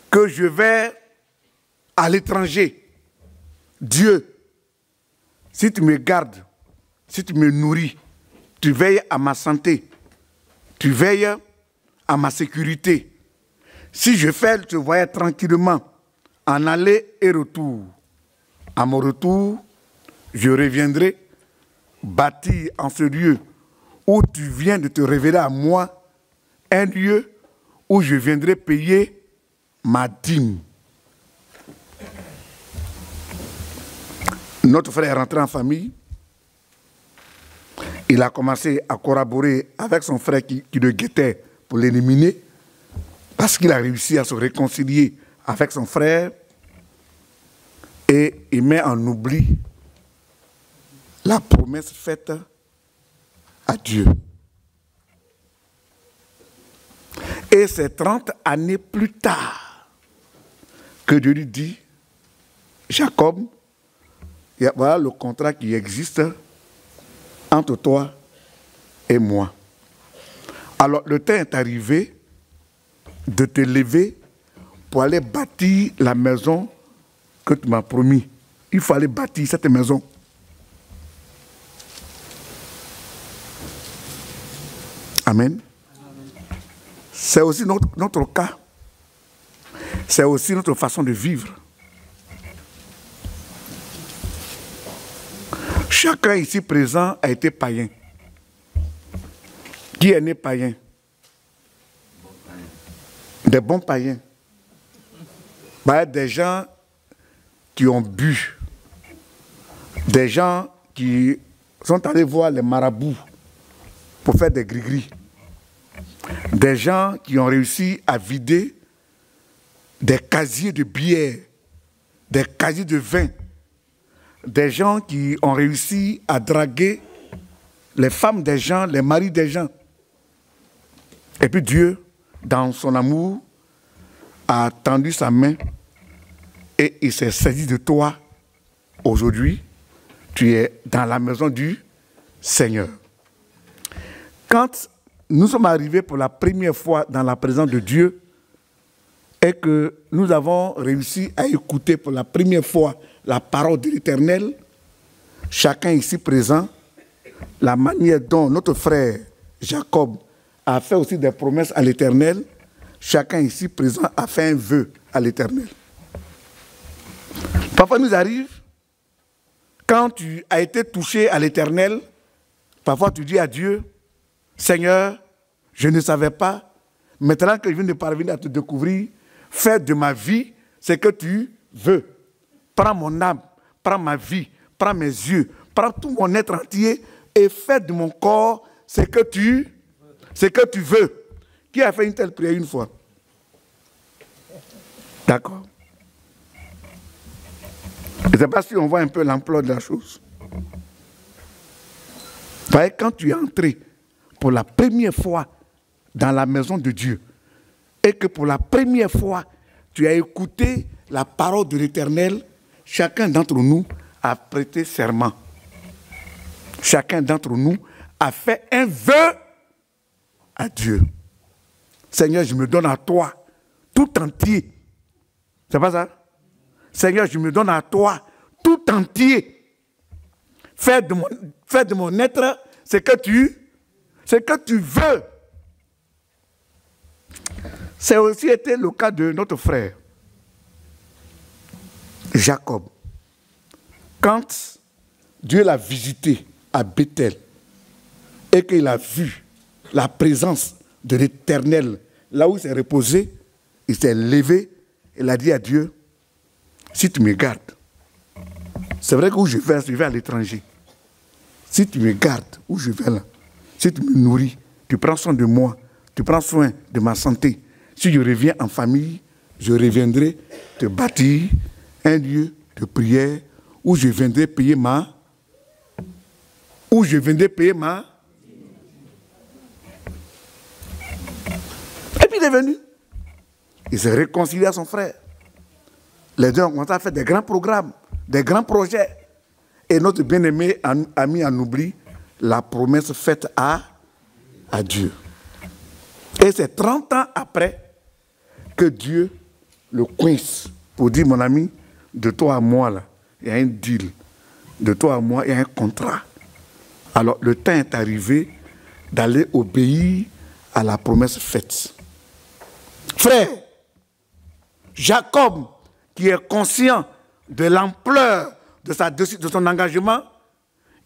que je vais à l'étranger. Dieu, si tu me gardes, si tu me nourris, tu veilles à ma santé, tu veilles à ma sécurité. Si je fais ce voyage tranquillement, en aller et retour, à mon retour, je reviendrai bâtir en ce lieu où tu viens de te révéler à moi, un lieu où je viendrai payer ma dîme. Notre frère est rentré en famille. Il a commencé à collaborer avec son frère qui le guettait pour l'éliminer, parce qu'il a réussi à se réconcilier avec son frère, et il met en oubli la promesse faite à Dieu. Et c'est 30 années plus tard que Dieu lui dit, Jacob, voilà le contrat qui existe entre toi et moi. Alors le temps est arrivé de te lever pour aller bâtir la maison que tu m'as promis. Il faut aller bâtir cette maison. Amen. C'est aussi notre cas. C'est aussi notre façon de vivre. Chacun ici présent a été païen. Qui est né païen? Des bons païens. Des gens qui ont bu. Des gens qui sont allés voir les marabouts pour faire des gris-gris. Des gens qui ont réussi à vider des casiers de bière, des casiers de vin. Des gens qui ont réussi à draguer les femmes des gens, les maris des gens. Et puis Dieu, dans son amour, a tendu sa main et il s'est saisi de toi. Aujourd'hui, tu es dans la maison du Seigneur. Quand nous sommes arrivés pour la première fois dans la présence de Dieu et que nous avons réussi à écouter pour la première fois la parole de l'Éternel, chacun ici présent, la manière dont notre frère Jacob a fait aussi des promesses à l'Éternel, chacun ici présent a fait un vœu à l'Éternel. Parfois, il nous arrive, quand tu as été touché à l'Éternel, parfois tu dis à Dieu, Seigneur, je ne savais pas, maintenant que je viens de parvenir à te découvrir, fais de ma vie ce que tu veux. Prends mon âme, prends ma vie, prends mes yeux, prends tout mon être entier et fais de mon corps ce que tu veux. Qui a fait une telle prière une fois? D'accord. Je ne sais pas si on voit un peu l'ampleur de la chose. Vous voyez, quand tu es entré pour la première fois dans la maison de Dieu et que pour la première fois tu as écouté la parole de l'Éternel, chacun d'entre nous a prêté serment. Chacun d'entre nous a fait un vœu à Dieu. Seigneur, je me donne à toi tout entier. C'est pas ça? Seigneur, je me donne à toi tout entier. Fais de mon être ce que tu veux. C'est aussi été le cas de notre frère Jacob. Quand Dieu l'a visité à Bethel et qu'il a vu la présence de l'Éternel là où il s'est reposé, il s'est levé et il a dit à Dieu, si tu me gardes, c'est vrai que où je vais à l'étranger. Si tu me gardes, où je vais là, si tu me nourris, tu prends soin de moi, tu prends soin de ma santé. Si je reviens en famille, je reviendrai te bâtir un lieu de prière où je viendrai payer ma... Et puis il est venu. Il s'est réconcilié à son frère. Les deux ont commencé à faire des grands programmes, des grands projets. Et notre bien-aimé a mis en oubli la promesse faite à Dieu. Et c'est 30 ans après que Dieu le coince pour dire, mon ami, de toi à moi, là, il y a un deal. De toi à moi, il y a un contrat. Alors, le temps est arrivé d'aller obéir à la promesse faite. Frère, Jacob, qui est conscient de l'ampleur de son engagement,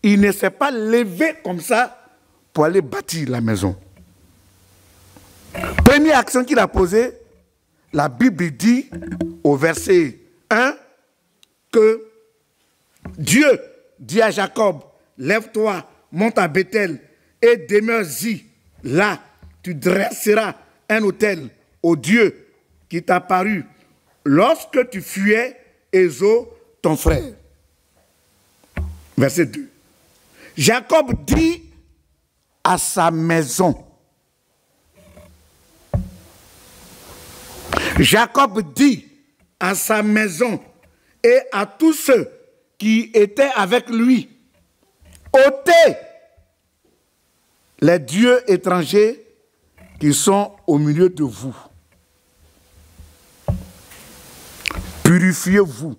il ne s'est pas levé comme ça pour aller bâtir la maison. Première action qu'il a posée, la Bible dit au verset 1 que Dieu dit à Jacob, lève-toi, monte à Bethel et demeure-y. Là, tu dresseras un autel au Dieu qui t'a paru lorsque tu fuyais Ésaü, ton frère. Verset 2. Jacob dit à sa maison. Jacob dit à sa maison et à tous ceux qui étaient avec lui, ôtez les dieux étrangers qui sont au milieu de vous. Purifiez-vous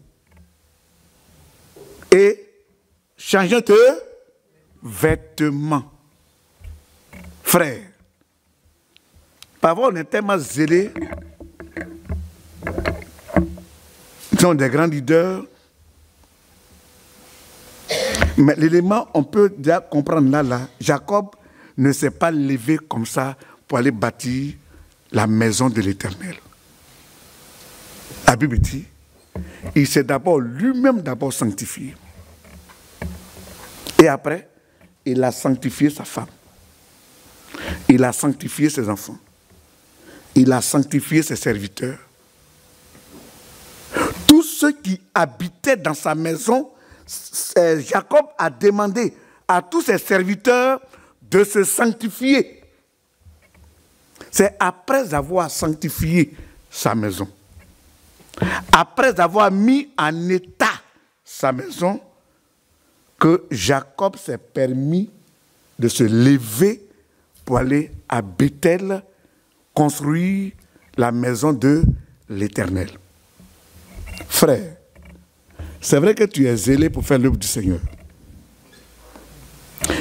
et changez de vêtements. Frères, Parfois, on est tellement zélé. Ils sont des grands leaders. Mais l'élément, on peut déjà comprendre là, Jacob ne s'est pas levé comme ça pour aller bâtir la maison de l'Éternel. La Bible dit, il s'est d'abord lui-même sanctifié. Et après, il a sanctifié sa femme. Il a sanctifié ses enfants. Il a sanctifié ses serviteurs. Tous ceux qui habitaient dans sa maison, Jacob a demandé à tous ses serviteurs de se sanctifier. C'est après avoir sanctifié sa maison, après avoir mis en état sa maison, que Jacob s'est permis de se lever pour aller à Bethel construire la maison de l'Éternel. Frère, c'est vrai que tu es zélé pour faire l'œuvre du Seigneur.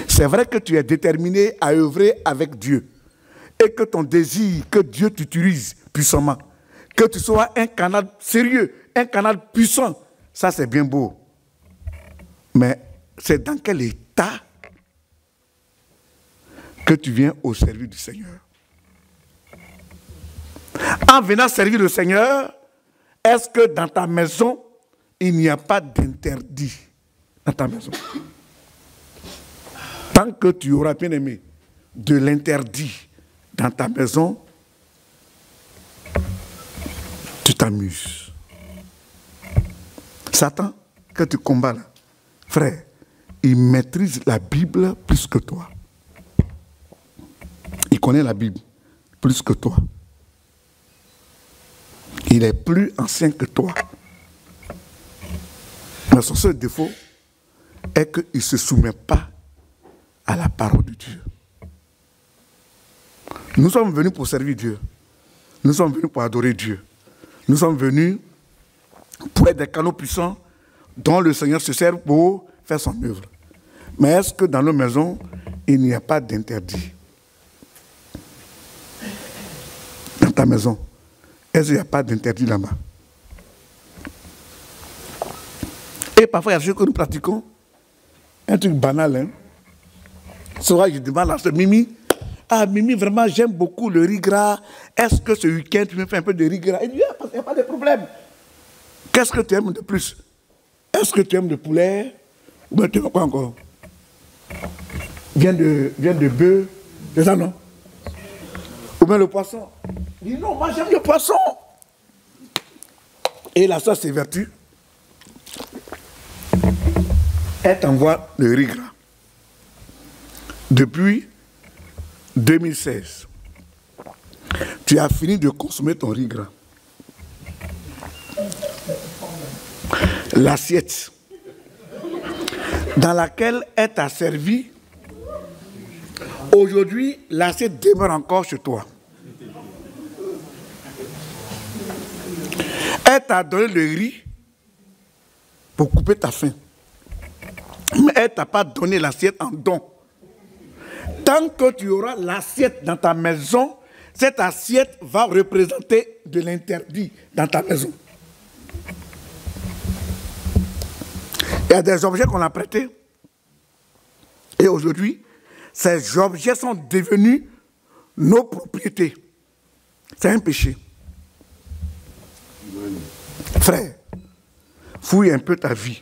C'est vrai que tu es déterminé à œuvrer avec Dieu et que ton désir, que Dieu t'utilise puissamment, que tu sois un canal sérieux, un canal puissant, ça c'est bien beau. Mais c'est dans quel état que tu viens au service du Seigneur? En venant servir le Seigneur, est-ce que dans ta maison, il n'y a pas d'interdit dans ta maison? Tant que tu auras bien aimé de l'interdit dans ta maison, tu t'amuses. Satan, que tu combats là, frère, il maîtrise la Bible plus que toi. Il connaît la Bible plus que toi. Il est plus ancien que toi. Mais son seul défaut est qu'il ne se soumet pas à la parole de Dieu. Nous sommes venus pour servir Dieu. Nous sommes venus pour adorer Dieu. Nous sommes venus pour être des canaux puissants dont le Seigneur se sert pour faire son œuvre. Mais est-ce que dans nos maisons, il n'y a pas d'interdit? Dans ta maison, est-ce qu'il n'y a pas d'interdit là-bas? Et parfois, il y a des choses que nous pratiquons. Un truc banal, hein. Souvent, je demande à ce Mimi, ah Mimi, vraiment, j'aime beaucoup le riz gras. Est-ce que ce week-end, tu me fais un peu de riz gras? Il dit, il n'y a pas de problème. Qu'est-ce que tu aimes de plus? Est-ce que tu aimes le poulet? Ou bien tu aimes quoi encore? Viens de bœuf, c'est ça, non? Ou bien le poisson? Il dit, non, moi j'aime le poisson. Et la soeur s'évertue. Elle t'envoie le riz gras. Depuis 2016, tu as fini de consommer ton riz gras. L'assiette dans laquelle elle t'a servi, aujourd'hui, l'assiette demeure encore chez toi. Elle t'a donné le riz pour couper ta faim. Mais elle ne t'a pas donné l'assiette en don. Tant que tu auras l'assiette dans ta maison, cette assiette va représenter de l'interdit dans ta maison. Il y a des objets qu'on a prêtés. Et aujourd'hui, ces objets sont devenus nos propriétés. C'est un péché. Frère, fouille un peu ta vie.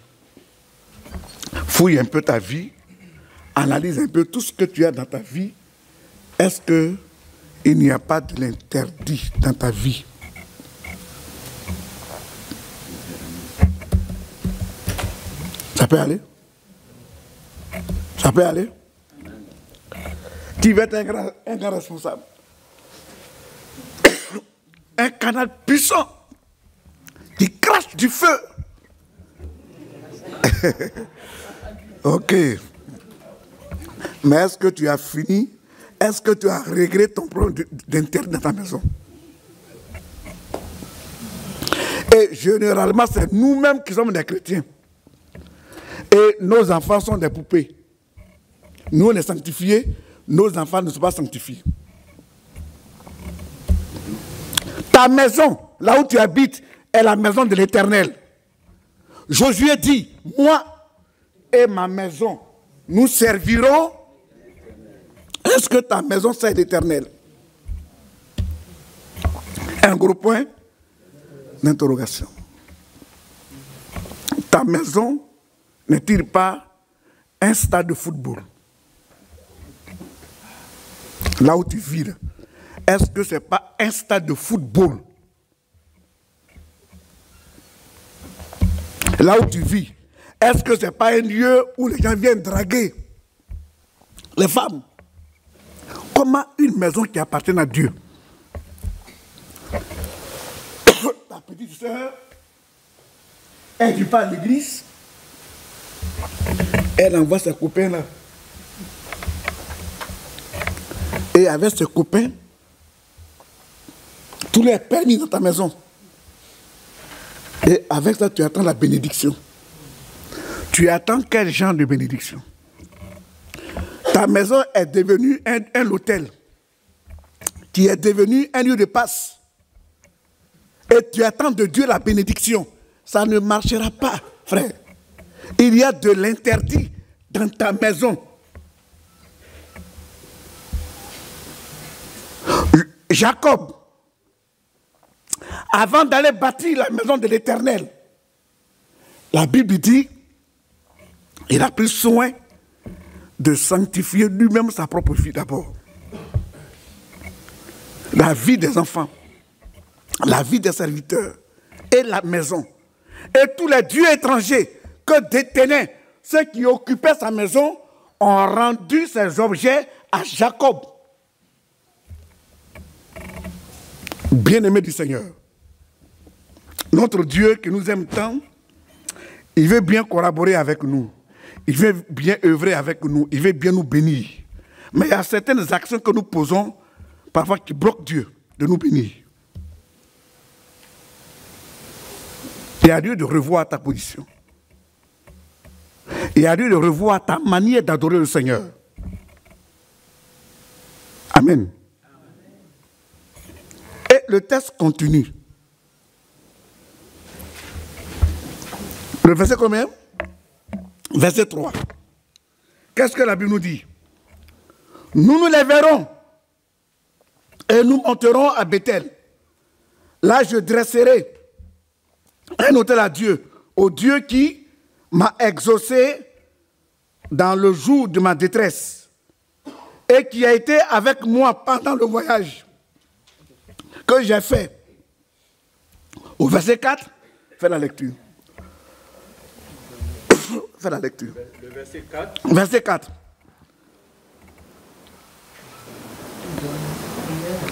Fouille un peu ta vie. Analyse un peu tout ce que tu as dans ta vie. Est-ce qu'il n'y a pas de l'interdit dans ta vie? Ça peut aller? Ça peut aller? Qui va être un grand responsable? Un canal puissant qui crache du feu. Ok. Mais est-ce que tu as fini? Est-ce que tu as réglé ton problème d'interdit dans ta maison? Et généralement, c'est nous-mêmes qui sommes des chrétiens. Et nos enfants sont des poupées. Nous, on est sanctifiés, nos enfants ne sont pas sanctifiés. Ta maison, là où tu habites, est la maison de l'Éternel. Josué dit, moi et ma maison, nous servirons. Est-ce que ta maison sert l'Éternel? Un gros point d'interrogation. Ta maison n'est-il pas un stade de football? Là où tu vis, est-ce que ce n'est pas un stade de football? Là où tu vis, est-ce que ce n'est pas un lieu où les gens viennent draguer les femmes? Comment une maison qui appartient à Dieu? Ta petite soeur, elle ne vit pas à l'église, elle envoie ses copains là. Et avec ses copains, tout est permis dans ta maison. Et avec ça, tu attends la bénédiction. Tu attends quel genre de bénédiction? Ta maison est devenue un hôtel qui est devenu un lieu de passe. Et tu attends de Dieu la bénédiction. Ça ne marchera pas, frère. Il y a de l'interdit dans ta maison. Jacob, avant d'aller bâtir la maison de l'Éternel, la Bible dit, il a pris soin de sanctifier lui-même sa propre vie d'abord. La vie des enfants, la vie des serviteurs et la maison. Et tous les dieux étrangers que détenaient ceux qui occupaient sa maison ont rendu ces objets à Jacob. Bien-aimé du Seigneur, notre Dieu qui nous aime tant, il veut bien collaborer avec nous. Il veut bien œuvrer avec nous. Il veut bien nous bénir. Mais il y a certaines actions que nous posons, parfois qui bloquent Dieu de nous bénir. Il y a lieu de revoir ta position. Il y a lieu de revoir ta manière d'adorer le Seigneur. Amen. Et le texte continue. Le verset combien? Verset 3. Qu'est-ce que la Bible nous dit? Nous nous lèverons et nous monterons à Bethel. Là, je dresserai un autel à Dieu, au Dieu qui m'a exaucé dans le jour de ma détresse et qui a été avec moi pendant le voyage que j'ai fait. Au verset 4, fais la lecture. Fais la lecture. Le verset 4. Verset 4.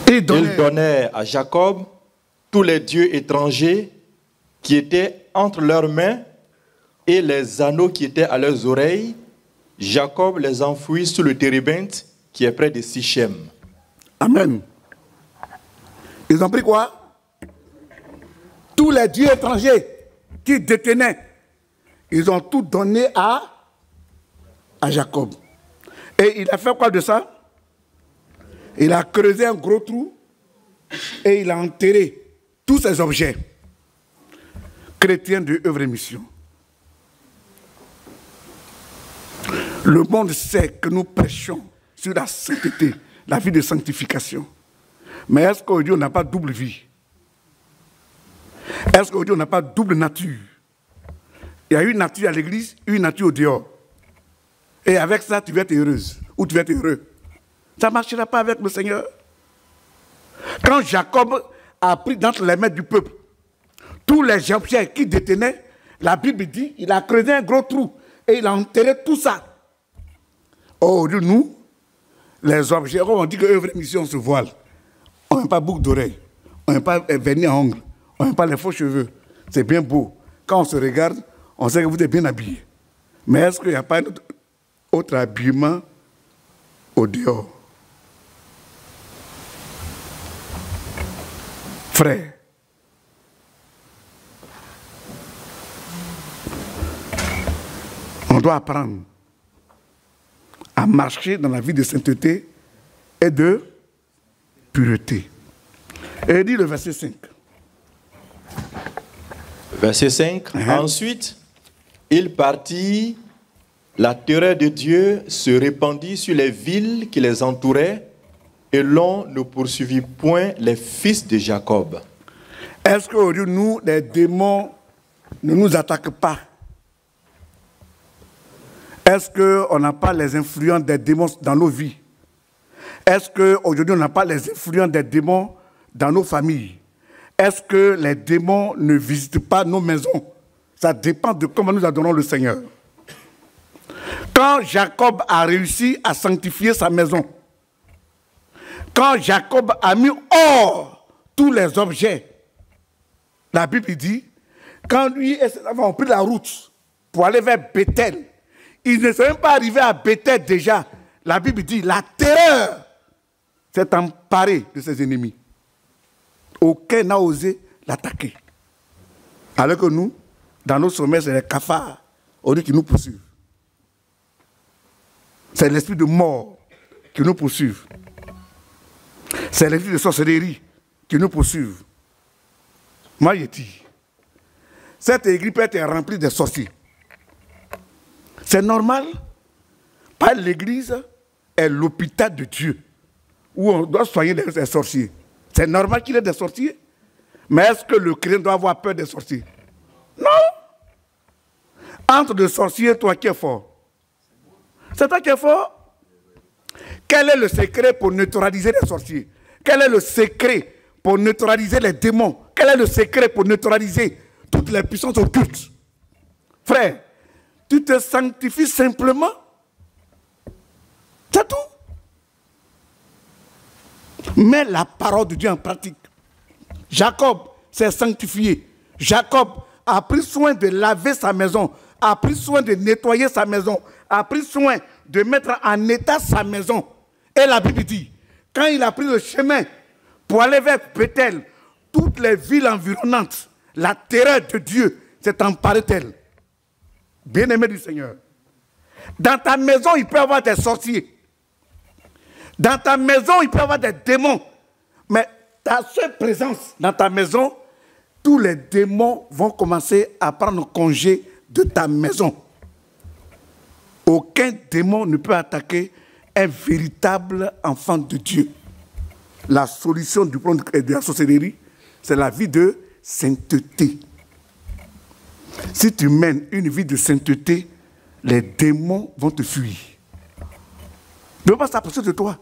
Il donnait à Jacob tous les dieux étrangers qui étaient entre leurs mains et les anneaux qui étaient à leurs oreilles. Jacob les enfouit sous le térébinthe qui est près de Sichem. Amen. Ils ont pris quoi? Tous les dieux étrangers qui détenaient, ils ont tout donné à Jacob. Et il a fait quoi de ça? Il a creusé un gros trou et il a enterré tous ces objets. Chrétiens de œuvre et mission. Le monde sait que nous prêchons sur la sainteté, la vie de sanctification. Mais est-ce qu'aujourd'hui on n'a pas double vie? Est-ce qu'aujourd'hui on n'a pas double nature? Il y a une nature à l'église, une nature au dehors. Et avec ça, tu vas être heureuse ou tu vas être heureux. Ça ne marchera pas avec le Seigneur. Quand Jacob a pris d'entre les mains du peuple tous les objets qu'il détenait, la Bible dit il a creusé un gros trou et il a enterré tout ça. Oh, nous, les objets, on dit que œuvre et mission se voile. On n'aime pas boucle d'oreille, on n'aime pas vernis à ongles, on n'aime pas les faux cheveux. C'est bien beau. Quand on se regarde, on sait que vous êtes bien habillé. Mais est-ce qu'il n'y a pas un autre habillement au dehors? Frère, on doit apprendre à marcher dans la vie de sainteté et de pureté. Et il dit le verset 5. Verset 5. Ensuite, il partit, la terreur de Dieu se répandit sur les villes qui les entouraient, et l'on ne poursuivit point les fils de Jacob. Est-ce qu'aujourd'hui, nous, les démons ne nous attaquent pas? Est-ce qu'on n'a pas les influences des démons dans nos vies? Est-ce qu'aujourd'hui, on n'a pas les influences des démons dans nos familles? Est-ce que les démons ne visitent pas nos maisons? Ça dépend de comment nous adorons le Seigneur. Quand Jacob a réussi à sanctifier sa maison, quand Jacob a mis hors tous les objets, la Bible dit, quand lui et ses enfants ont pris la route pour aller vers Bethel, ils ne sont même pas arrivés à Bethel déjà. La Bible dit, la terreur s'est emparée de ses ennemis. Aucun n'a osé l'attaquer. Alors que nous, dans nos sommets, c'est les cafards qui nous poursuivent. C'est l'esprit de mort qui nous poursuit. C'est l'esprit de sorcellerie qui nous poursuit. Moi, je dis, cette église peut être remplie de sorciers. C'est normal, pas l'église est l'hôpital de Dieu, où on doit soigner les sorciers. C'est normal qu'il y ait des sorciers. Mais est-ce que le chrétien doit avoir peur des sorciers? Non. Entre les sorciers, toi qui es fort. C'est toi qui es fort. Quel est le secret pour neutraliser les sorciers? Quel est le secret pour neutraliser les démons? Quel est le secret pour neutraliser toutes les puissances occultes? Frère, tu te sanctifies simplement. C'est tout. Mets la parole de Dieu en pratique. Jacob s'est sanctifié. Jacob a pris soin de laver sa maison, a pris soin de nettoyer sa maison, a pris soin de mettre en état sa maison. Et la Bible dit, quand il a pris le chemin pour aller vers Bethel, toutes les villes environnantes, la terreur de Dieu s'est emparée d'elle. Bien-aimé du Seigneur, dans ta maison, il peut y avoir des sorciers. Dans ta maison, il peut y avoir des démons. Mais ta seule présence dans ta maison, tous les démons vont commencer à prendre congé de ta maison. Aucun démon ne peut attaquer un véritable enfant de Dieu. La solution du problème de la sorcellerie, c'est la vie de sainteté. Si tu mènes une vie de sainteté, les démons vont te fuir. Ne veux pas s'approcher de toi.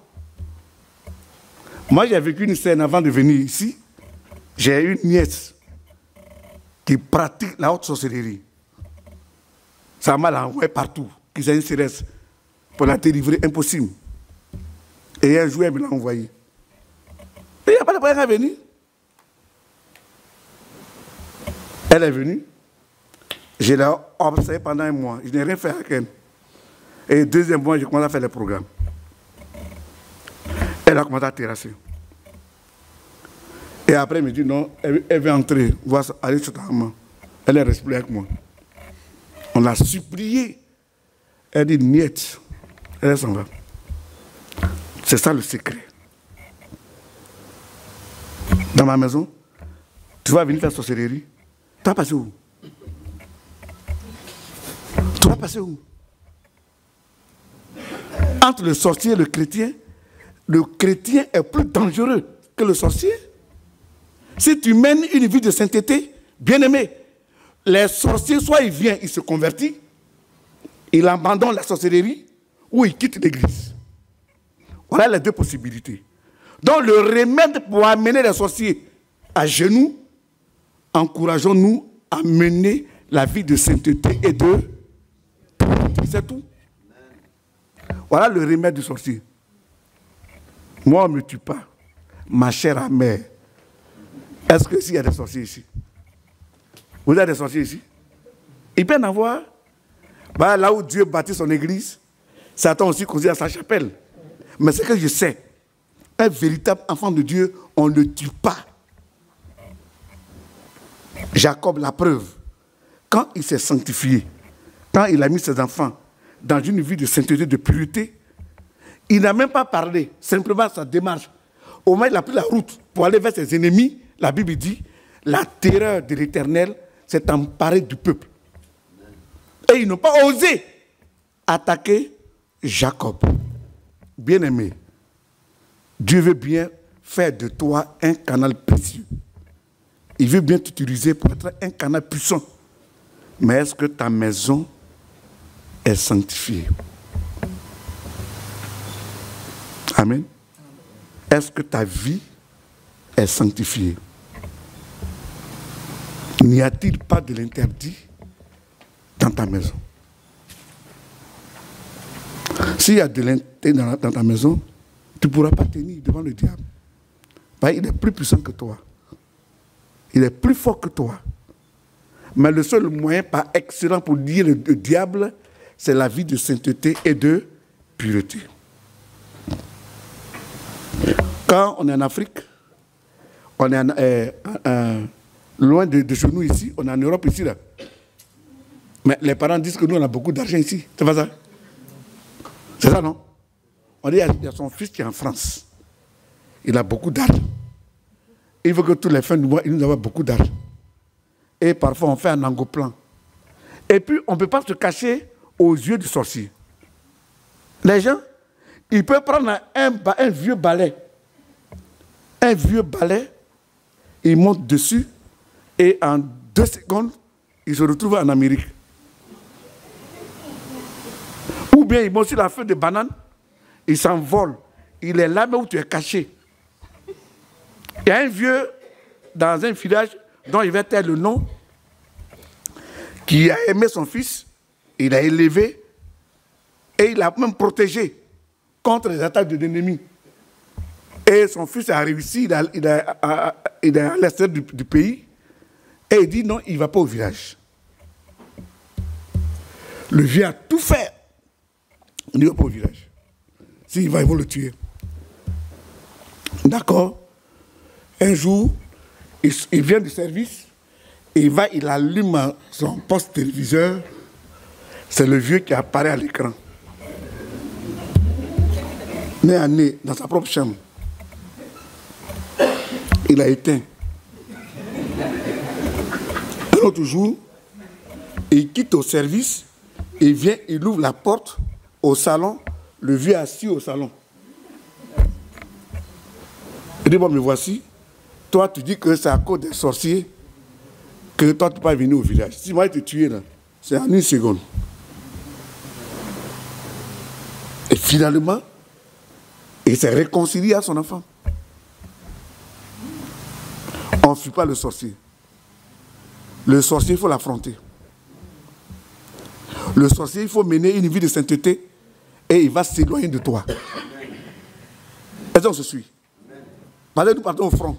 Moi, j'ai vécu une scène avant de venir ici. J'ai une nièce qui pratique la haute sorcellerie. Ça m'a envoyé partout. Qui s'est une céresse pour la délivrer, impossible. Et un jour, elle me l'a envoyé. Et il n'y a pas de problème à venir. Elle est venue. Je l'ai observée pendant un mois. Je n'ai rien fait avec elle. Et le deuxième mois, j'ai commencé à faire les programmes. Elle a commencé à terrasser. Et après, elle me dit non, elle veut entrer, aller sur ta maman. Elle est restée avec moi. On l'a supplié. Elle dit niet. Elle s'en va. C'est ça le secret. Dans ma maison, tu vas venir faire sorcellerie. Tu vas passer où? Tu vas passer où? Entre le sorcier et le chrétien est plus dangereux que le sorcier. Si tu mènes une vie de sainteté, bien aimé, les sorciers, soit ils viennent, ils se convertissent, ils abandonnent la sorcellerie, ou ils quittent l'église. Voilà les deux possibilités. Donc le remède pour amener les sorciers à genoux, encourageons-nous à mener la vie de sainteté et de... C'est tout. Voilà le remède du sorcier. Moi, on ne me tue pas. Ma chère amère. Est-ce que s'il y a des sorciers ici? Vous avez des sorciers ici? Il peut y en avoir. Bah, là où Dieu bâtit son église, Satan aussi considère sa chapelle. Mais ce que je sais, un véritable enfant de Dieu, on ne le tue pas. Jacob, la preuve, quand il s'est sanctifié, quand il a mis ses enfants dans une vie de sainteté, de pureté, il n'a même pas parlé, simplement sa démarche. Au moins, il a pris la route pour aller vers ses ennemis. La Bible dit, la terreur de l'Éternel s'est emparée du peuple. Et ils n'ont pas osé attaquer Jacob. Bien-aimé, Dieu veut bien faire de toi un canal précieux. Il veut bien t'utiliser pour être un canal puissant. Mais est-ce que ta maison est sanctifiée? Amen. Est-ce que ta vie est sanctifiée? N'y a-t-il pas de l'interdit dans ta maison? S'il y a de l'interdit dans ta maison, tu ne pourras pas tenir devant le diable. Parce qu'il est plus puissant que toi. Il est plus fort que toi. Mais le seul moyen par excellent pour dire le diable, c'est la vie de sainteté et de pureté. Quand on est en Afrique, on est loin de chez nous ici, on est en Europe ici là. Mais les parents disent que nous on a beaucoup d'argent ici. C'est pas ça? C'est ça, non? On dit qu'il y a son fils qui est en France. Il a beaucoup d'argent. Il veut que tous les fins du mois, il nous a beaucoup d'argent. Et parfois, on fait un angoplan. Et puis, on ne peut pas se cacher aux yeux du sorcier. Les gens, ils peuvent prendre un vieux balai. Un vieux balai, ils montent dessus, et en 2 secondes, ils se retrouvent en Amérique. Ou bien, ils montent sur la feuille de banane, ils s'envolent. Il est là, mais où tu es caché. Il y a un vieux dans un village dont il va taire le nom, qui a aimé son fils, il l'a élevé et il l'a même protégé contre les attaques de l'ennemi. Et son fils a réussi, il est à l'extérieur du pays, et il dit non, il ne va pas au village. Le vieux a tout fait, il ne va pas au village. S'il va, ils vont le tuer. D'accord? Un jour, il vient du service, il allume son poste téléviseur, c'est le vieux qui apparaît à l'écran. Nez à nez, dans sa propre chambre. Il a éteint. Un autre jour, il quitte au service, il vient, il ouvre la porte au salon, le vieux assis au salon. Il dit, bon, me voici. Toi, tu dis que c'est à cause des sorciers que toi, tu ne peux pas venir au village. Si moi, je te tuer, là, c'est en 1 seconde. Et finalement, il s'est réconcilié à son enfant. On ne fuit pas le sorcier. Le sorcier, il faut l'affronter. Le sorcier, il faut mener une vie de sainteté et il va s'éloigner de toi. Est-ce qu'on se suit? Nous partons au front.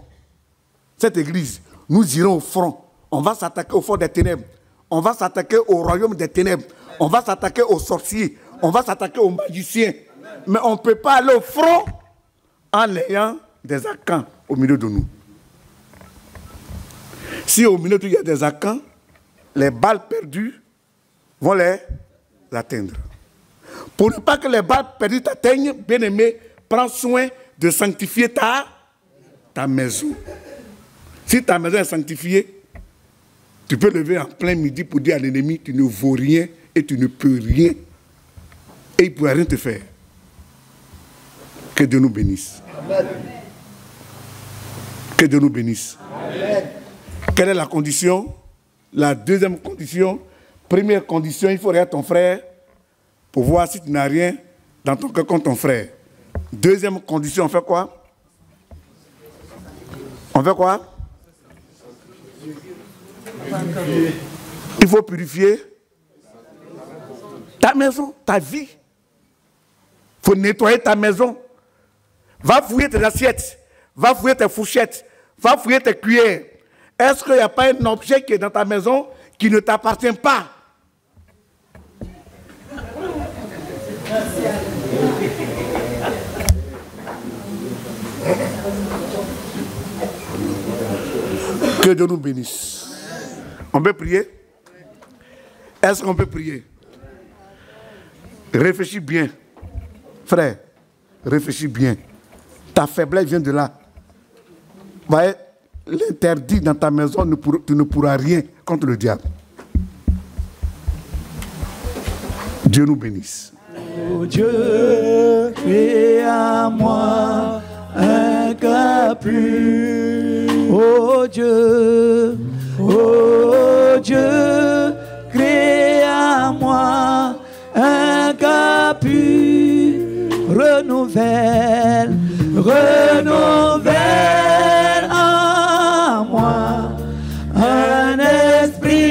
Cette église, nous irons au front. On va s'attaquer au fond des ténèbres. On va s'attaquer au royaume des ténèbres. On va s'attaquer aux sorciers. On va s'attaquer aux magiciens. Mais on ne peut pas aller au front en ayant des acants au milieu de nous. Si au milieu de nous il y a des acants, les balles perdues vont les atteindre. Pour ne pas que les balles perdues t'atteignent, bien-aimé, prends soin de sanctifier ta maison. Si ta maison est sanctifiée, tu peux lever en plein midi pour dire à l'ennemi, tu ne vaux rien et tu ne peux rien. Et il ne pourra rien te faire. Que Dieu nous bénisse. Amen. Que Dieu nous bénisse. Amen. Quelle est la condition? La deuxième condition. Première condition, il faut regarder ton frère pour voir si tu n'as rien dans ton cœur contre ton frère. Deuxième condition, on fait quoi? On fait quoi? Il faut purifier ta maison, ta vie. Il faut nettoyer ta maison. Va fouiller tes assiettes. Va fouiller tes fourchettes. Va fouiller tes cuillères. Est-ce qu'il n'y a pas un objet qui est dans ta maison qui ne t'appartient pas? Que Dieu nous bénisse. On peut prier? Est-ce qu'on peut prier? Réfléchis bien. Frère, réfléchis bien. Ta faiblesse vient de là. Voyez, l'interdit dans ta maison, tu ne pourras rien contre le diable. Dieu nous bénisse. Oh Dieu, fais à moi un cœur pur. Oh Dieu, crée à moi un cœur pur. Renouvelle en moi un esprit